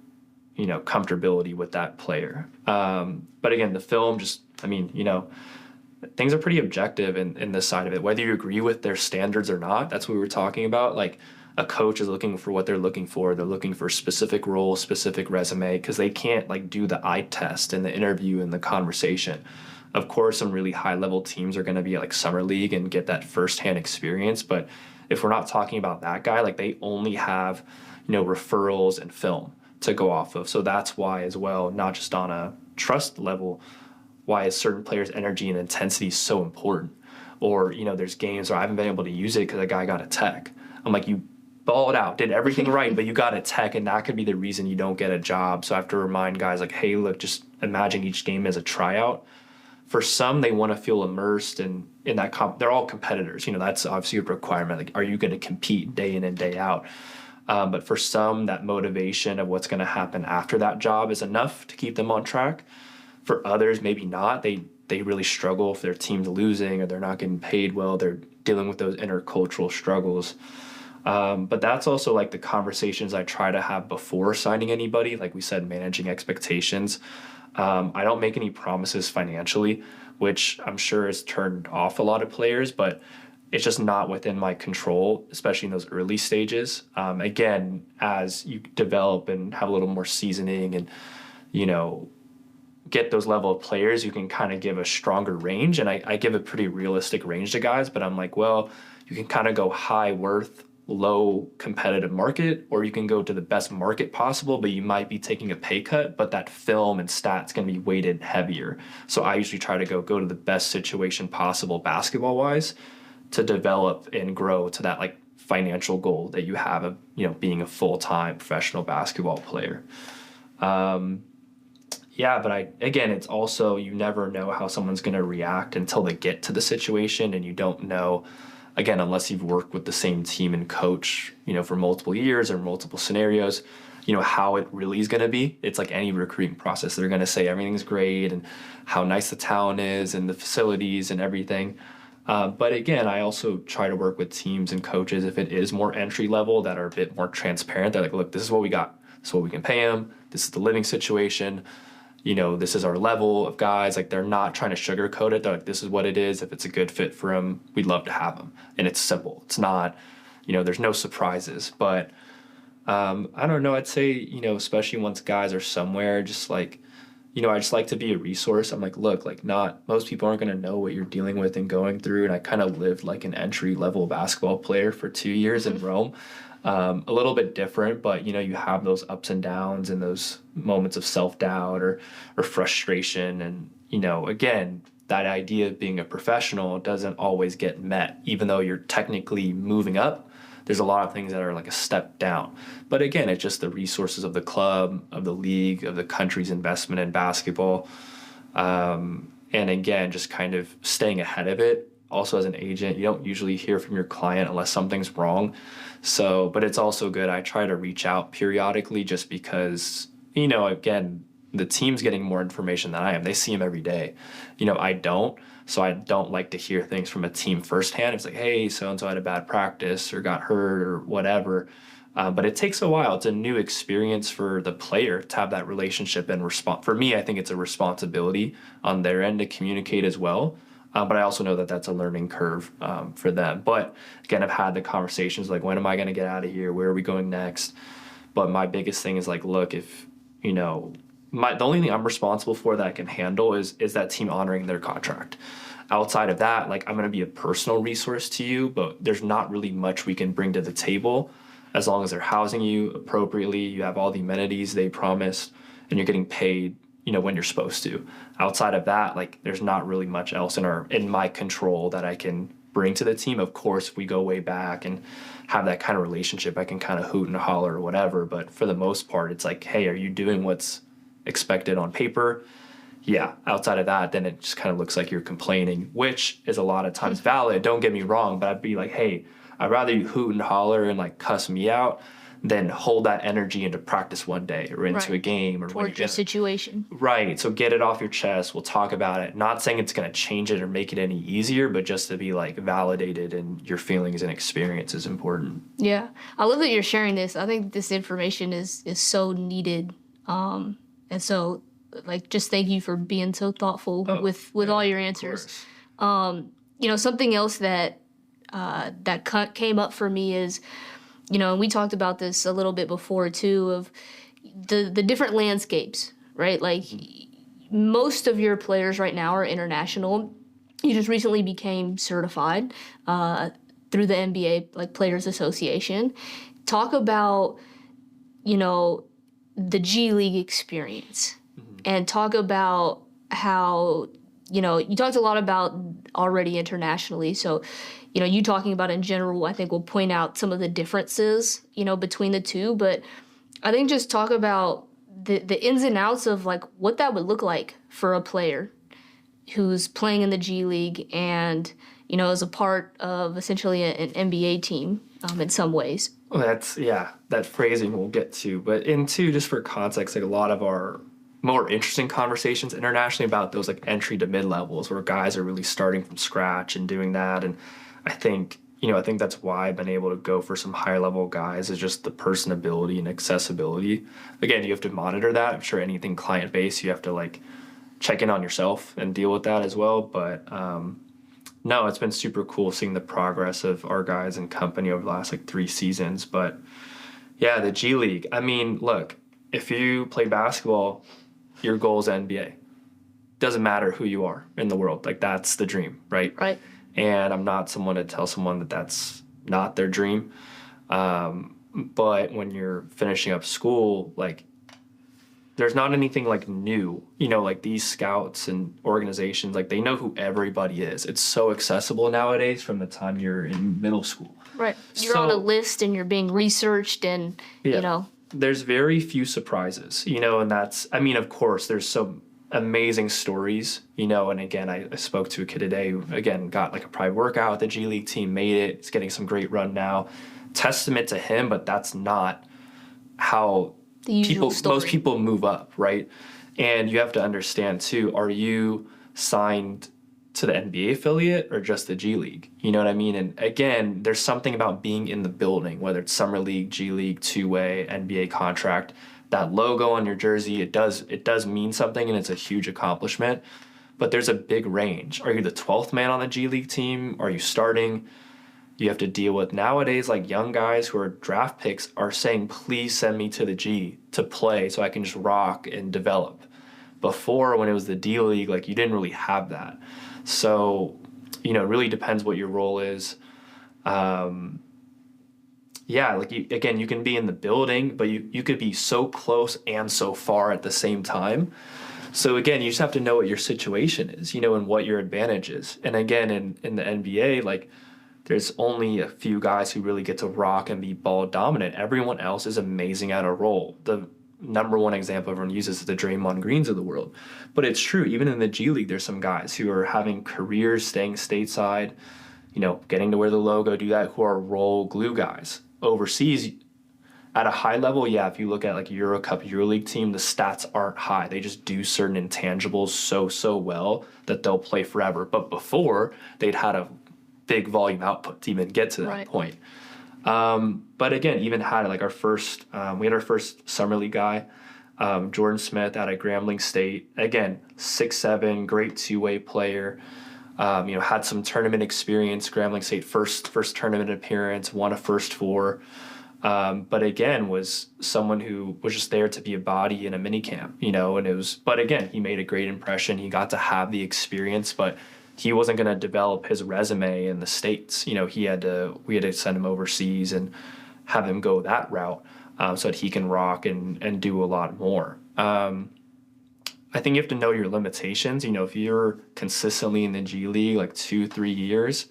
comfortability with that player. But again, the film things are pretty objective in this side of it, whether you agree with their standards or not. That's what we were talking about. Like, a coach is looking for what they're looking for. They're looking for specific role, specific resume, because they can't like do the eye test in the interview and the conversation. Of course, some really high-level teams are going to be at like summer league and get that firsthand experience. But if we're not talking about that guy, like they only have, referrals and film to go off of. So that's why as well, not just on a trust level, why is certain players' energy and intensity so important. Or, there's games where I haven't been able to use it because a guy got a tech. I'm like, you balled out, did everything right, but you got a tech, and that could be the reason you don't get a job. So I have to remind guys like, hey, look, just imagine each game as a tryout. For some, they want to feel immersed in that they're all competitors. That's obviously a requirement. Like, are you going to compete day in and day out? But for some, that motivation of what's going to happen after that job is enough to keep them on track. For others, maybe not. They really struggle if their team's losing or they're not getting paid well. They're dealing with those intercultural struggles. But that's also like the conversations I try to have before signing anybody. Like we said, managing expectations. I don't make any promises financially, which I'm sure has turned off a lot of players, but it's just not within my control, especially in those early stages. Again, as you develop and have a little more seasoning and, get those level of players, you can kind of give a stronger range. And I give a pretty realistic range to guys, but I'm like, well, you can kind of go high worth, low competitive market, or you can go to the best market possible, but you might be taking a pay cut, but that film and stats going to be weighted heavier. So I usually try to go to the best situation possible basketball wise to develop and grow to that like financial goal that you have of, being a full-time professional basketball player. But it's also, you never know how someone's going to react until they get to the situation, and you don't know, again, unless you've worked with the same team and coach, for multiple years or multiple scenarios, how it really is going to be. It's like any recruiting process. They're going to say everything's great and how nice the town is and the facilities and everything. But again, I also try to work with teams and coaches if it is more entry level that are a bit more transparent. They're like, look, this is what we got. This is what we can pay them. This is the living situation. This is our level of guys. Like, they're not trying to sugarcoat it. They're like, this is what it is. If it's a good fit for them, we'd love to have them. And it's simple. It's not, there's no surprises. But I don't know. I'd say, especially once guys are somewhere, just like, I just like to be a resource. I'm like, look, like, not most people aren't going to know what you're dealing with and going through. And I kind of lived like an entry level basketball player for 2 years in Rome. A little bit different, but you have those ups and downs and those moments of self-doubt or frustration. And, again, that idea of being a professional doesn't always get met. Even though you're technically moving up, there's a lot of things that are like a step down. But again, it's just the resources of the club, of the league, of the country's investment in basketball. And again, just kind of staying ahead of it. Also, as an agent, you don't usually hear from your client unless something's wrong. So, but it's also good. I try to reach out periodically just because, again, the team's getting more information than I am. They see him every day. I don't. So I don't like to hear things from a team firsthand. It's like, hey, so-and-so had a bad practice or got hurt or whatever. But it takes a while. It's a new experience for the player to have that relationship and respond. For me, I think it's a responsibility on their end to communicate as well. But I also know that that's a learning curve for them. But again, I've had the conversations like, when am I going to get out of here? Where are we going next? But my biggest thing is like, look, if, the only thing I'm responsible for that I can handle is that team honoring their contract. Outside of that, like, I'm going to be a personal resource to you, but there's not really much we can bring to the table as long as they're housing you appropriately, you have all the amenities they promised, and you're getting paid, when you're supposed to. Outside of that, like, there's not really much else in my control that I can bring to the team. Of course, if we go way back and have that kind of relationship, I can kind of hoot and holler or whatever. But for the most part, it's like, hey, are you doing what's expected on paper? Yeah. Outside of that, then it just kind of looks like you're complaining, which is a lot of times valid. Don't get me wrong, but I'd be like, hey, I'd rather you hoot and holler and like cuss me out than hold that energy into practice one day or into a game or towards your situation. Right. So get it off your chest. We'll talk about it. Not saying it's going to change it or make it any easier, but just to be like validated and your feelings and experience is important. Yeah. I love that you're sharing this. I think this information is so needed. And so, like, just thank you for being so thoughtful with all your answers. Something else that came up for me is, and we talked about this a little bit before too, of the different landscapes, right? Like, most of your players right now are international. You just recently became certified through the NBA, like, Players Association. Talk about, the G League experience, and talk about how, you talked a lot about already internationally. So, you talking about in general, I think we'll point out some of the differences, between the two. But I think just talk about the ins and outs of, like, what that would look like for a player who's playing in the G League and, is a part of essentially an NBA team in some ways. Well, that phrasing we'll get to. But just for context, like, a lot of our more interesting conversations internationally about those like entry to mid levels where guys are really starting from scratch and doing that. And I think that's why I've been able to go for some higher level guys, is just the personability and accessibility. Again, you have to monitor that. I'm sure anything client based, you have to like check in on yourself and deal with that as well. But no, it's been super cool seeing the progress of our guys and company over the last like 3 seasons. But yeah, the G League. I mean, look, if you play basketball, your goal is NBA. Doesn't matter who you are in the world. Like, that's the dream, right? Right. And I'm not someone to tell someone that that's not their dream. But when you're finishing up school, like, there's not anything like new, like these scouts and organizations, like, they know who everybody is. It's so accessible nowadays from the time you're in middle school. Right. You're on a list and you're being researched and, There's very few surprises, and that's, I mean, of course, there's some amazing stories, and again, I spoke to a kid today who, again, got like a private workout with the G League team, made it. It's getting some great run now. Testament to him, but that's not how most people move up, right? And you have to understand, too, are you signed to the NBA affiliate or just the G League? You know what I mean? And again, there's something about being in the building, whether it's Summer League, G League, two-way, NBA contract, that logo on your jersey, it does mean something, and it's a huge accomplishment. But there's a big range. Are you the 12th man on the G League team? Are you starting? You have to deal with nowadays, like, young guys who are draft picks are saying, please send me to the G to play so I can just rock and develop. Before, when it was the D League, like, you didn't really have that. So, it really depends what your role is. Like, you can be in the building, but you could be so close and so far at the same time. So, again, you just have to know what your situation is, and what your advantage is. And again, in the NBA, like, there's only a few guys who really get to rock and be ball dominant. Everyone else is amazing at a role. The number one example everyone uses is the Draymond Greens of the world. But it's true, even in the G League, there's some guys who are having careers staying stateside, getting to wear the logo, do that, who are role glue guys. Overseas, at a high level, if you look at like Euro Cup, EuroLeague team, the stats aren't high. They just do certain intangibles so well that they'll play forever. But before, they'd had a big volume output to even get to that point. But again, even had like we had our first Summer League guy, Jordan Smith out of Grambling State. Again, 6'7", great two-way player. Had some tournament experience, Grambling State first tournament appearance, won a first four. But again, was someone who was just there to be a body in a mini camp, but again, he made a great impression. He got to have the experience, but he wasn't going to develop his resume in the States. We had to send him overseas and have him go that route, so that he can rock and do a lot more. I think you have to know your limitations. If you're consistently in the G League, like 2-3 years,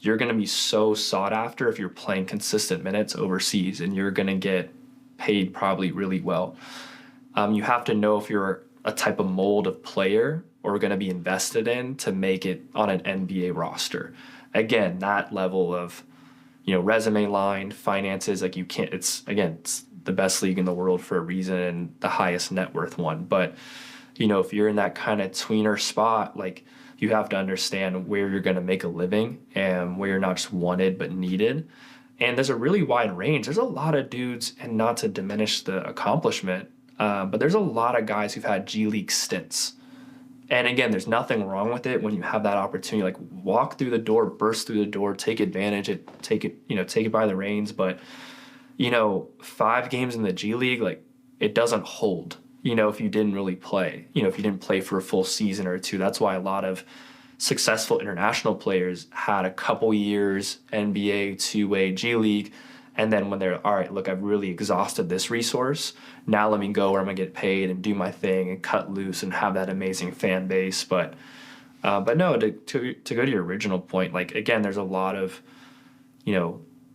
you're going to be so sought after if you're playing consistent minutes overseas, and you're going to get paid probably really well. You have to know if you're a type of mold of player or going to be invested in to make it on an NBA roster. Again, that level of, resume line, finances, like you can't, it's the best league in the world for a reason and the highest net worth one. But, if you're in that kind of tweener spot, like, you have to understand where you're going to make a living and where you're not just wanted but needed. And there's a really wide range. There's a lot of dudes, and not to diminish the accomplishment, but there's a lot of guys who've had G League stints. And again, there's nothing wrong with it when you have that opportunity. Like, walk through the door, burst through the door, take advantage, take it by the reins. But 5 games in the G League, like, it doesn't hold. If you didn't really play, if you didn't play for a full season or two. That's why a lot of successful international players had a couple years NBA, two-way G League, and then when they're, all right, look, I've really exhausted this resource. Now let me go where I'm gonna get paid and do my thing and cut loose and have that amazing fan base. But no, to go to your original point, like, again, there's a lot of,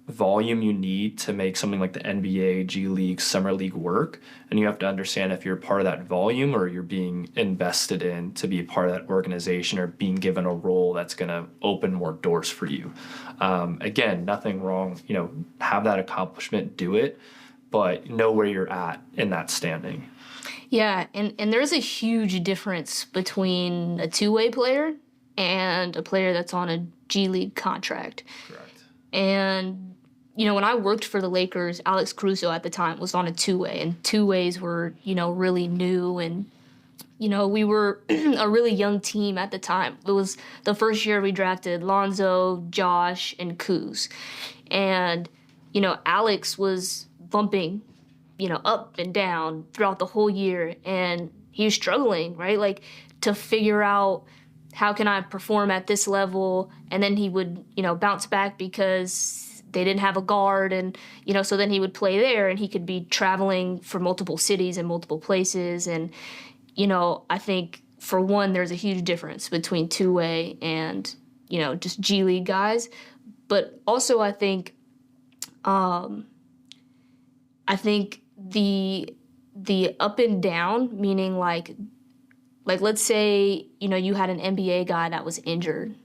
volume you need to make something like the NBA, G League, Summer League work. And you have to understand if you're part of that volume or you're being invested in to be a part of that organization or being given a role that's going to open more doors for you. Again, nothing wrong, have that accomplishment, do it, but know where you're at in that standing. Yeah, and there's a huge difference between a two-way player and a player that's on a G League contract. Correct. And when I worked for the Lakers, Alex Caruso at the time was on a two-way, and two-ways were, really new, and, we were a really young team at the time. It was the first year we drafted Lonzo, Josh, and Kuz. And, Alex was bumping, up and down throughout the whole year, and he was struggling, right? Like, to figure out how can I perform at this level, and then he would, bounce back because they didn't have a guard, and so then he would play there, and he could be traveling for multiple cities and multiple places. And I think, for one, there's a huge difference between two-way and just G League guys. But also I think the up and down, meaning like let's say you had an NBA guy that was injured,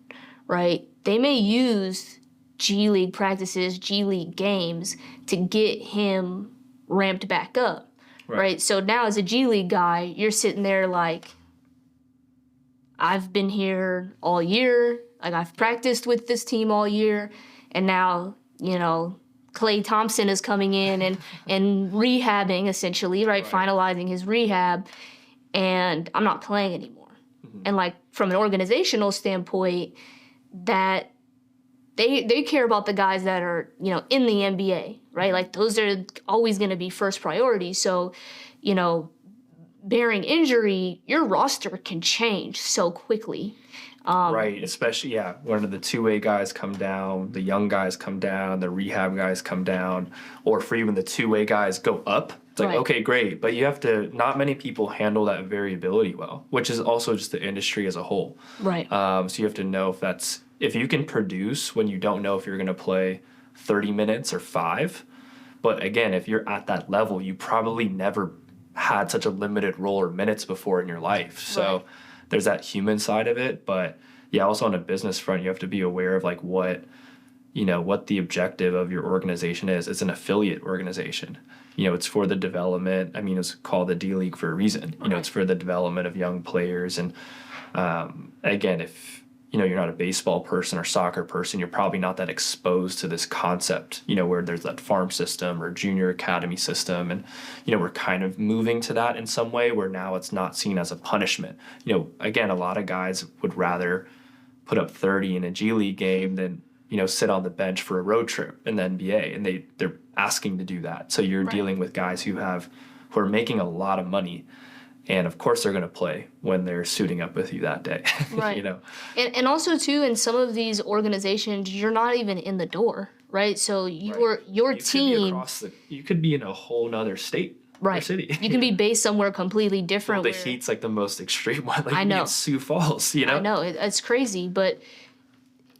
right? They may use G League practices, G League games to get him ramped back up, right? So now as a G League guy, you're sitting there like, I've been here all year, like, I've practiced with this team all year, and now, Klay Thompson is coming in and rehabbing, essentially, right? Finalizing his rehab, and I'm not playing anymore. Mm-hmm. And, like, from an organizational standpoint, that they care about the guys that are, in the NBA, right? Like, those are always going to be first priority. So, bearing injury, your roster can change so quickly. Right, especially, when the two-way guys come down, the young guys come down, the rehab guys come down, or for even the two-way guys go up. It's like, okay, great, but not many people handle that variability well, which is also just the industry as a whole. Right. So you have to know if you can produce when you don't know if you're going to play 30 minutes or 5. But again, if you're at that level, you probably never had such a limited role or minutes before in your life. So there's that human side of it. But also on a business front, you have to be aware of like what the objective of your organization is. It's an affiliate organization. It's for the development. I mean, it's called the D League for a reason. It's for the development of young players. And again, if you're not a baseball person or soccer person, you're probably not that exposed to this concept, where there's that farm system or junior academy system. And, we're kind of moving to that in some way where now it's not seen as a punishment. Again, a lot of guys would rather put up 30 in a G League game than, sit on the bench for a road trip in the NBA. And they're asking to do that. So you're dealing with guys who are making a lot of money. And of course they're going to play when they're suiting up with you that day. Right. And also too, in some of these organizations, you're not even in the door, right? So your team, you could be in a whole nother state. Right. City. You can be based somewhere completely different. Well, the Heat's like the most extreme one. Like I know. Sioux Falls, I know. It's crazy, but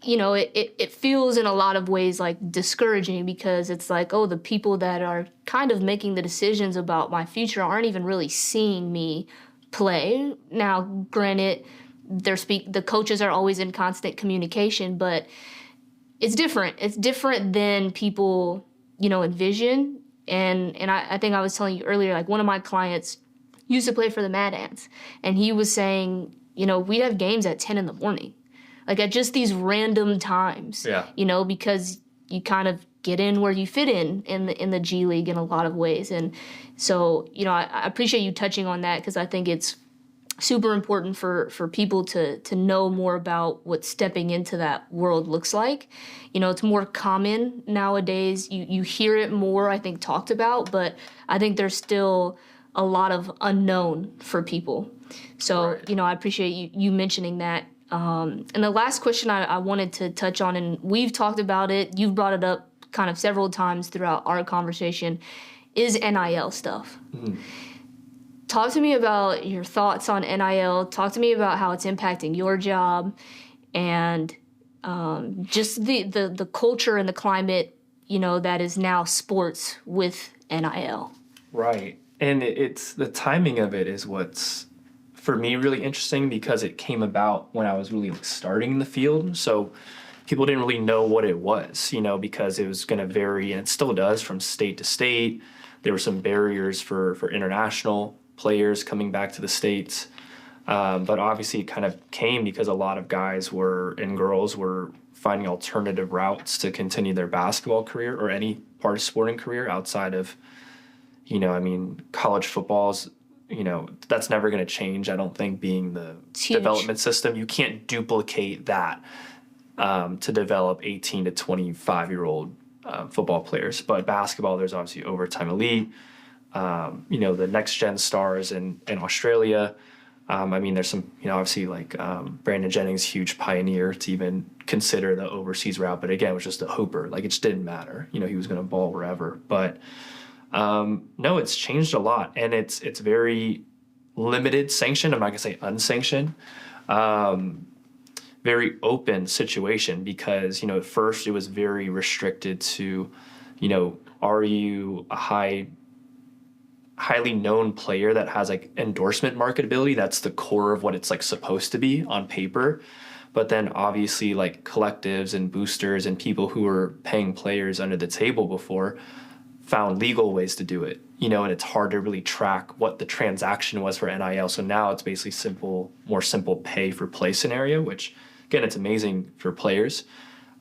it feels in a lot of ways like discouraging, because it's like, oh, the people that are kind of making the decisions about my future aren't even really seeing me play. Now, granted, the coaches are always in constant communication, but it's different. It's different than people, envision. And I think I was telling you earlier, like one of my clients used to play for the Mad Ants, and he was saying, we'd have games at 10 in the morning, like at just these random times, because you kind of get in where you fit in the G League in a lot of ways. And so, I appreciate you touching on that, because I think it's super important for people to know more about what stepping into that world looks like. It's more common nowadays. You hear it more, I think, talked about, but I think there's still a lot of unknown for people. So, Right. I appreciate you mentioning that. And the last question I wanted to touch on, and we've talked about it, you've brought it up kind of several times throughout our conversation, is NIL stuff. Mm-hmm. Talk to me about your thoughts on NIL. Talk to me about how it's impacting your job, and just the culture and the climate, that is now sports with NIL. Right. And it's the timing of it is what's, for me, really interesting, because it came about when I was really starting in the field. So people didn't really know what it was, because it was going to vary, and it still does, from state to state. There were some barriers for international players coming back to the States. But obviously it kind of came because a lot of guys and girls were finding alternative routes to continue their basketball career or any part of sporting career outside of, college football's, that's never going to change, I don't think, being the development system. You can't duplicate that to develop 18 to 25-year-old football players. But basketball, there's obviously overtime elite. The next gen stars in Australia. There's some, obviously like Brandon Jennings, huge pioneer to even consider the overseas route. But again, it was just a hooper. Like, it just didn't matter. He was going to ball wherever. But no, it's changed a lot. And it's very limited sanction. I'm not going to say unsanctioned. Very open situation, because, at first it was very restricted to, are you a highly known player that has like endorsement marketability? That's the core of what it's like supposed to be on paper. But then obviously like collectives and boosters and people who were paying players under the table before found legal ways to do it, and it's hard to really track what the transaction was for NIL. So now it's basically more simple pay for play scenario, which again, it's amazing for players.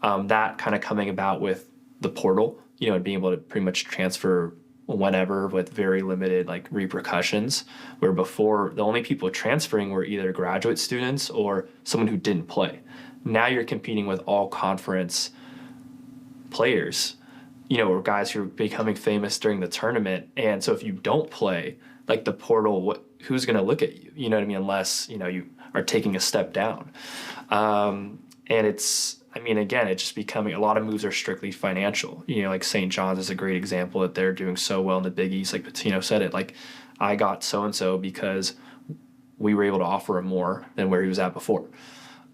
That kind of coming about with the portal, and being able to pretty much transfer whenever with very limited like repercussions, where before the only people transferring were either graduate students or someone who didn't play. Now you're competing with all conference players, or guys who are becoming famous during the tournament. And so if you don't play, like the portal, who's going to look at you? You know what I mean? Unless, you are taking a step down. And it's, again, it's just becoming, a lot of moves are strictly financial. Like St. John's is a great example that they're doing so well in the Big East. Like Patino said it, like, I got so-and-so because we were able to offer him more than where he was at before.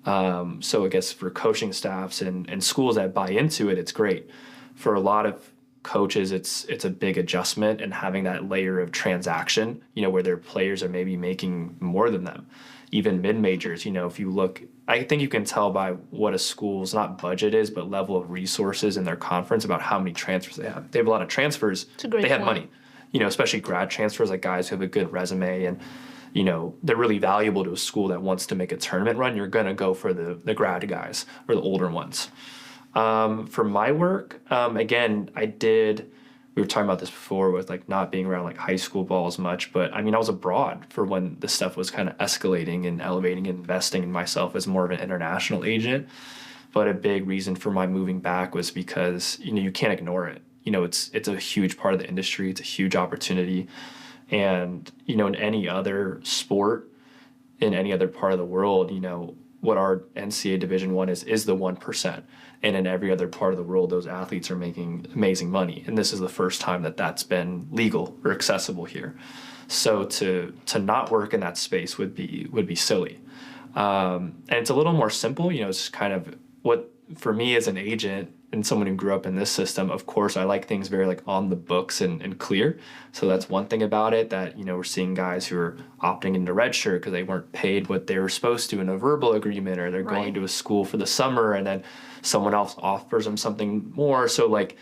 So I guess for coaching staffs and schools that buy into it, it's great. For a lot of coaches, it's a big adjustment, and having that layer of transaction, where their players are maybe making more than them. Even mid-majors, if you look, I think you can tell by what a school's not budget is, but level of resources in their conference about how many transfers they have. They have a lot of transfers. They have money, especially grad transfers, like guys who have a good resume and, they're really valuable to a school that wants to make a tournament run. You're going to go for the grad guys or the older ones. For my work, again, I did we were talking about this before with like not being around like high school ball as much, but I mean, I was abroad for when this stuff was kind of escalating and elevating and investing in myself as more of an international agent. But a big reason for my moving back was because, you can't ignore it. It's a huge part of the industry. It's a huge opportunity. And, in any other sport, in any other part of the world, what our NCAA Division I is the 1%. And in every other part of the world, those athletes are making amazing money. And this is the first time that that's been legal or accessible here. So to not work in that space would be silly. And it's a little more simple, it's kind of what, for me as an agent and someone who grew up in this system, of course, I like things very like on the books and clear. So that's one thing about it that, we're seeing guys who are opting into redshirt because they weren't paid what they were supposed to in a verbal agreement, or they're going to a school for the summer and then someone else offers them something more. So like,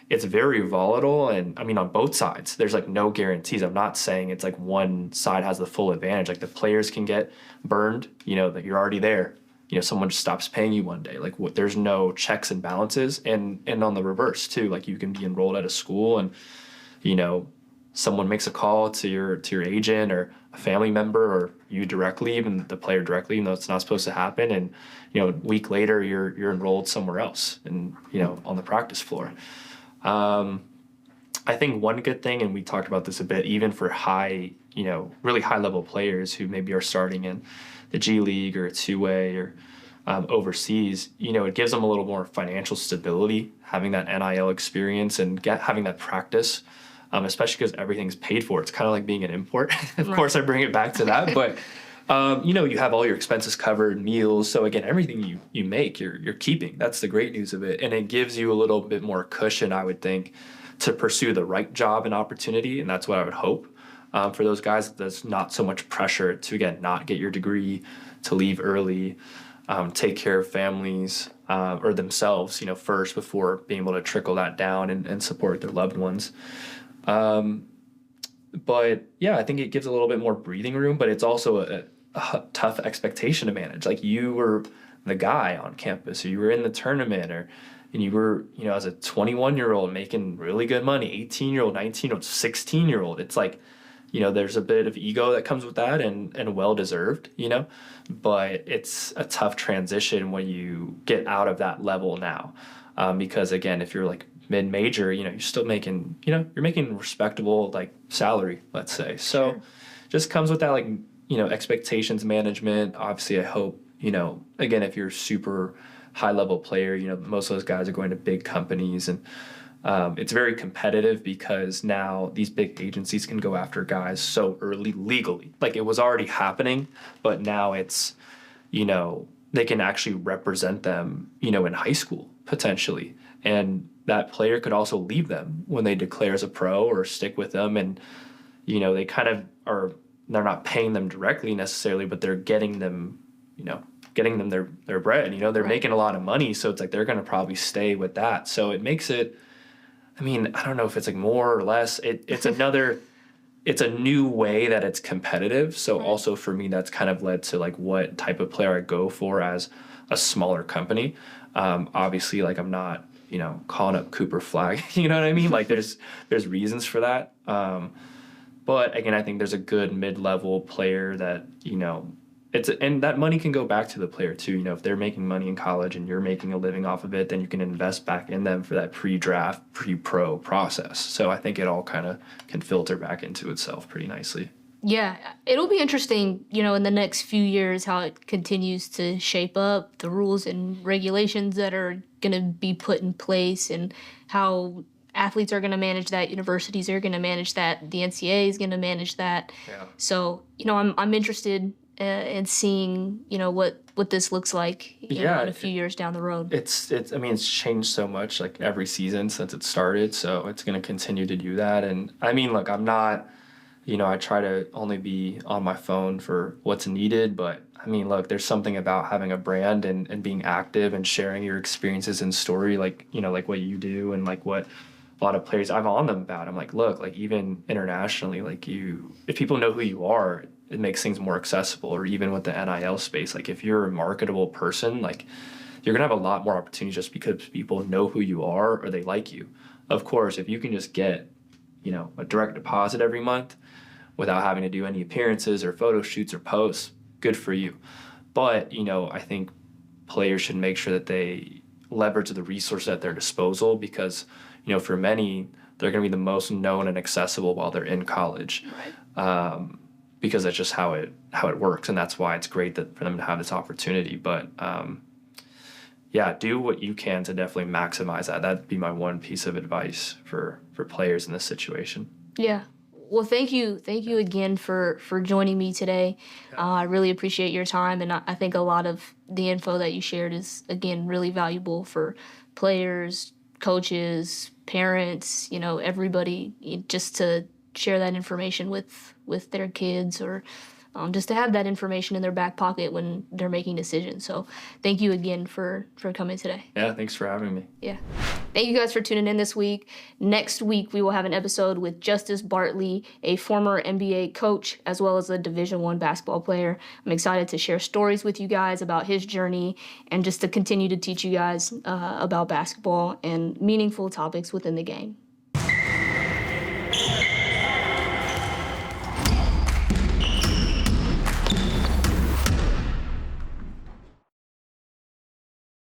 it's very volatile. And I mean, on both sides, there's like no guarantees. I'm not saying it's like one side has the full advantage. Like the players can get burned, that you're already there. Someone just stops paying you one day. Like there's no checks and balances. And on the reverse too, like you can be enrolled at a school and, someone makes a call to your agent or a family member or you directly, even the player directly, even though it's not supposed to happen. And, a week later you're enrolled somewhere else and, on the practice floor. I think one good thing, and we talked about this a bit, even for high, really high level players who maybe are starting in the G League or a two-way or overseas, it gives them a little more financial stability, having that NIL experience and having that practice, especially because everything's paid for. It's kind of like being an import. Of course, I bring it back to that, but you have all your expenses covered, meals. So again, everything you make, you're keeping. That's the great news of it, and it gives you a little bit more cushion, I would think, to pursue the right job and opportunity, and that's what I would hope. For those guys, there's not so much pressure to, again, not get your degree, to leave early, take care of families or themselves, first before being able to trickle that down and support their loved ones. But yeah, I think it gives a little bit more breathing room, but it's also a tough expectation to manage. Like you were the guy on campus, or you were in the tournament, and you were, as a 21-year-old making really good money, 18-year-old, 19-year-old, 16-year-old. It's like, there's a bit of ego that comes with that and well-deserved, but it's a tough transition when you get out of that level now. Because again, if you're like mid-major, you're still making, you're making respectable like salary, let's say. So Sure. Just comes with that, like, expectations management. Obviously, I hope, again, if you're a super high level player, most of those guys are going to big companies, and it's very competitive because now these big agencies can go after guys so early legally. Like it was already happening, but now it's, they can actually represent them, in high school potentially. And that player could also leave them when they declare as a pro or stick with them. And, they kind of are, they're not paying them directly necessarily, but they're getting them, their bread, they're making a lot of money. So it's like, they're going to probably stay with that. So it makes it, I mean, I don't know if it's like more or less, it's it's a new way that it's competitive. So also for me, that's kind of led to like what type of player I go for as a smaller company. Obviously, like I'm not, calling up Cooper Flag, you know what I mean? Like there's reasons for that. But again, I think there's a good mid-level player that, and that money can go back to the player too. If they're making money in college and you're making a living off of it, then you can invest back in them for that pre-draft, pre-pro process. So I think it all kind of can filter back into itself pretty nicely. Yeah, it'll be interesting, in the next few years how it continues to shape up, the rules and regulations that are going to be put in place, and how athletes are going to manage that, universities are going to manage that, the NCAA is going to manage that. Yeah. So, I'm interested in seeing, what this looks like, in a few years down the road. I mean, it's changed so much like every season since it started. So it's going to continue to do that. And I mean, look, I'm not, I try to only be on my phone for what's needed, but I mean, look, there's something about having a brand and being active and sharing your experiences and story, like, like what you do and like what a lot of players I'm on them about. I'm like, look, like even internationally, like if people know who you are, it makes things more accessible. Or even with the NIL space, like if you're a marketable person, like you're gonna have a lot more opportunities just because people know who you are or they like you. of course, if you can just get, a direct deposit every month without having to do any appearances or photo shoots or posts, good for you. But, I think players should make sure that they leverage the resources at their disposal because, for many, they're going to be the most known and accessible while they're in college. Right. Because that's just how it works, and that's why it's great for them to have this opportunity. But yeah, do what you can to definitely maximize that. That'd be my one piece of advice for players in this situation. Yeah. Well, thank you again for joining me today. I really appreciate your time, and I think a lot of the info that you shared is again really valuable for players, coaches, parents, everybody, just to share that information with their kids or just to have that information in their back pocket when they're making decisions. So thank you again for coming today. Yeah, thanks for having me. Yeah. Thank you guys for tuning in this week. Next week, we will have an episode with Justice Bartley, a former NBA coach, as well as a Division I basketball player. I'm excited to share stories with you guys about his journey and just to continue to teach you guys about basketball and meaningful topics within the game.